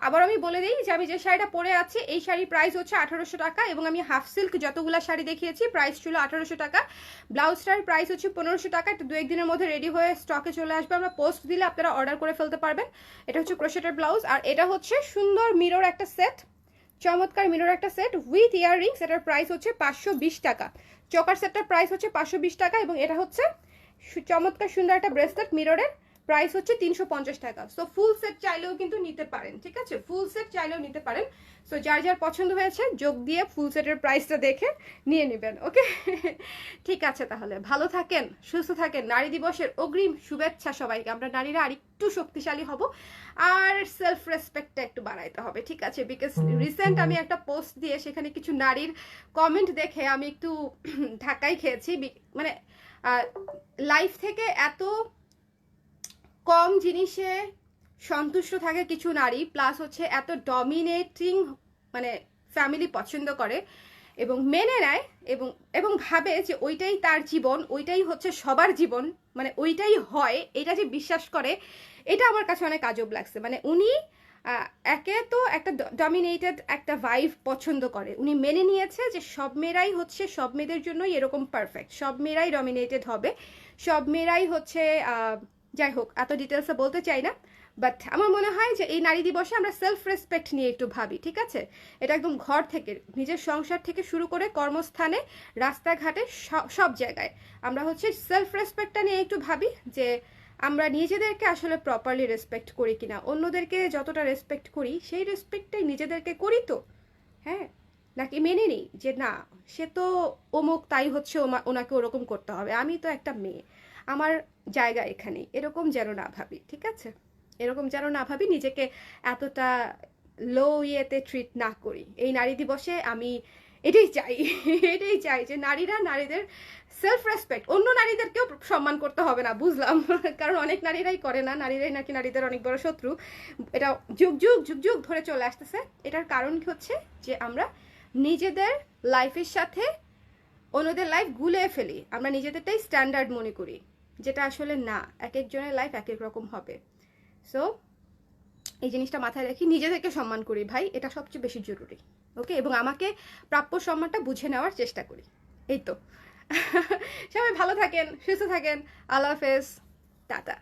আবার আমি বলে দিই যে আমি যে শাড়িটা পরে আছি এই শাড়ির প্রাইস হচ্ছে 1800 টাকা, এবং আমি হাফ সিল্ক যতগুলো শাড়ি দেখিয়েছি প্রাইস ছিল 1800 টাকা। ব্লাউজটার প্রাইস হচ্ছে 1500 টাকা। একটু 2-1 দিনের মধ্যে রেডি হয়ে স্টকে চলে আসবে, আমরা পোস্ট দিলে আপনারা অর্ডার করে ফেলতে পারবেন। এটা হচ্ছে ক্রোশেটের ব্লাউজ, আর এটা হচ্ছে সুন্দর মিরর একটা সেট, চমৎকার মিরর একটা সেট উইথ ইয়াররিংস। এটার প্রাইস হচ্ছে 520 টাকা। চকার সেটটার প্রাইস হচ্ছে 520 টাকা, এবং এটা হচ্ছে চমৎকার সুন্দর একটা ব্রেসলেট মিররের, প্রাইস হচ্ছে 350 টাকা। সো ফুল সেট চাইলেও কিন্তু নিতে পারেন, ঠিক আছে? ফুল সেট চাইলেও নিতে পারেন। সো যার যার পছন্দ হয়েছে যোগ দিয়ে ফুল সেটের প্রাইসটা দেখে নিয়ে নেবেন। ওকে, ঠিক আছে, তাহলে ভালো থাকেন, সুস্থ থাকেন। নারী দিবসের অগ্রিম শুভেচ্ছা সবাইকে। আমরা নারীরা আরেকটু শক্তিশালী হব, আর সেলফ রেসপেক্টটা একটু বাড়াইতে হবে, ঠিক আছে? বিকজ রিসেন্ট আমি একটা পোস্ট দিয়ে সেখানে কিছু নারীর কমেন্ট দেখে আমি একটু ধাক্কাই খেয়েছি। মানে লাইফ থেকে এত কম জিনিসে সন্তুষ্ট থাকে কিছু নারী, প্লাস হচ্ছে এত ডমিনেটিং, মানে ফ্যামিলি পছন্দ করে এবং মেনে নেয়, এবং এবং ভাবে যে ওইটাই তার জীবন, ওইটাই হচ্ছে সবার জীবন, মানে ওইটাই হয়, এটা যে বিশ্বাস করে, এটা আমার কাছে অনেক আজব লাগছে। মানে উনি একে তো একটা ডমিনেটেড একটা ভাইভ পছন্দ করে, উনি মেনে নিয়েছে যে সব মেয়েরাই হচ্ছে, সব মেয়েদের জন্যই এরকম পারফেক্ট, সব মেয়েরাই ডমিনেটেড হবে, সব মেয়েরাই হচ্ছে যাই হোক, এত ডিটেলসে বলতে চাই না। বাট আমার মনে হয় যে এই নারী দিবসে আমরা সেলফ রেসপেক্ট নিয়ে একটু ভাবি, ঠিক আছে? এটা একদম ঘর থেকে, নিজের সংসার থেকে শুরু করে কর্মস্থানে, রাস্তাঘাটে, সব জায়গায় আমরা হচ্ছে সেলফ রেসপেক্টটা নিয়ে একটু ভাবি, যে আমরা নিজেদেরকে আসলে প্রপারলি রেসপেক্ট করি কিনা। অন্যদেরকে যতটা রেসপেক্ট করি সেই রেসপেক্টটাই নিজেদেরকে করি তো, হ্যাঁ? নাকি মেনে নিই যে না, সে তো অমুক, তাই হচ্ছে ওনাকে ওরকম করতে হবে, আমি তো একটা মেয়ে, আমার জায়গা এখানে, এরকম যেন না ভাবি, ঠিক আছে? এরকম যেন না ভাবি, নিজেকে এতটা লো ইয়েতে ট্রিট না করি। এই নারী দিবসে আমি এটাই চাই, এটাই চাই যে নারীরা নারীদের সেলফ রেসপেক্ট, অন্য নারীদেরকেও সম্মান করতে হবে না, বুঝলাম, কারণ অনেক নারীরাই করে না, নারীরাই নাকি নারীদের অনেক বড় শত্রু। এটা যুগ যুগ যুগ যুগ ধরে চলে আসতেছে। এটার কারণ হচ্ছে যে আমরা নিজেদের লাইফের সাথে অন্যদের লাইফ গুলিয়ে ফেলি, আমরা নিজেদেরটাই স্ট্যান্ডার্ড মনে করি, যেটা আসলে না, এক একজনের লাইফ এক এক রকম হবে। সো এই জিনিসটা মাথায় রেখে নিজেদেরকে সম্মান করি ভাই, এটা সবচেয়ে বেশি জরুরি। ওকে, এবং আমাকে প্রাপ্য সম্মানটা বুঝে নেওয়ার চেষ্টা করি। এই তো, সবাই ভালো থাকেন, সুস্থ থাকেন, আল্লাহ হাফেজ, টাটা।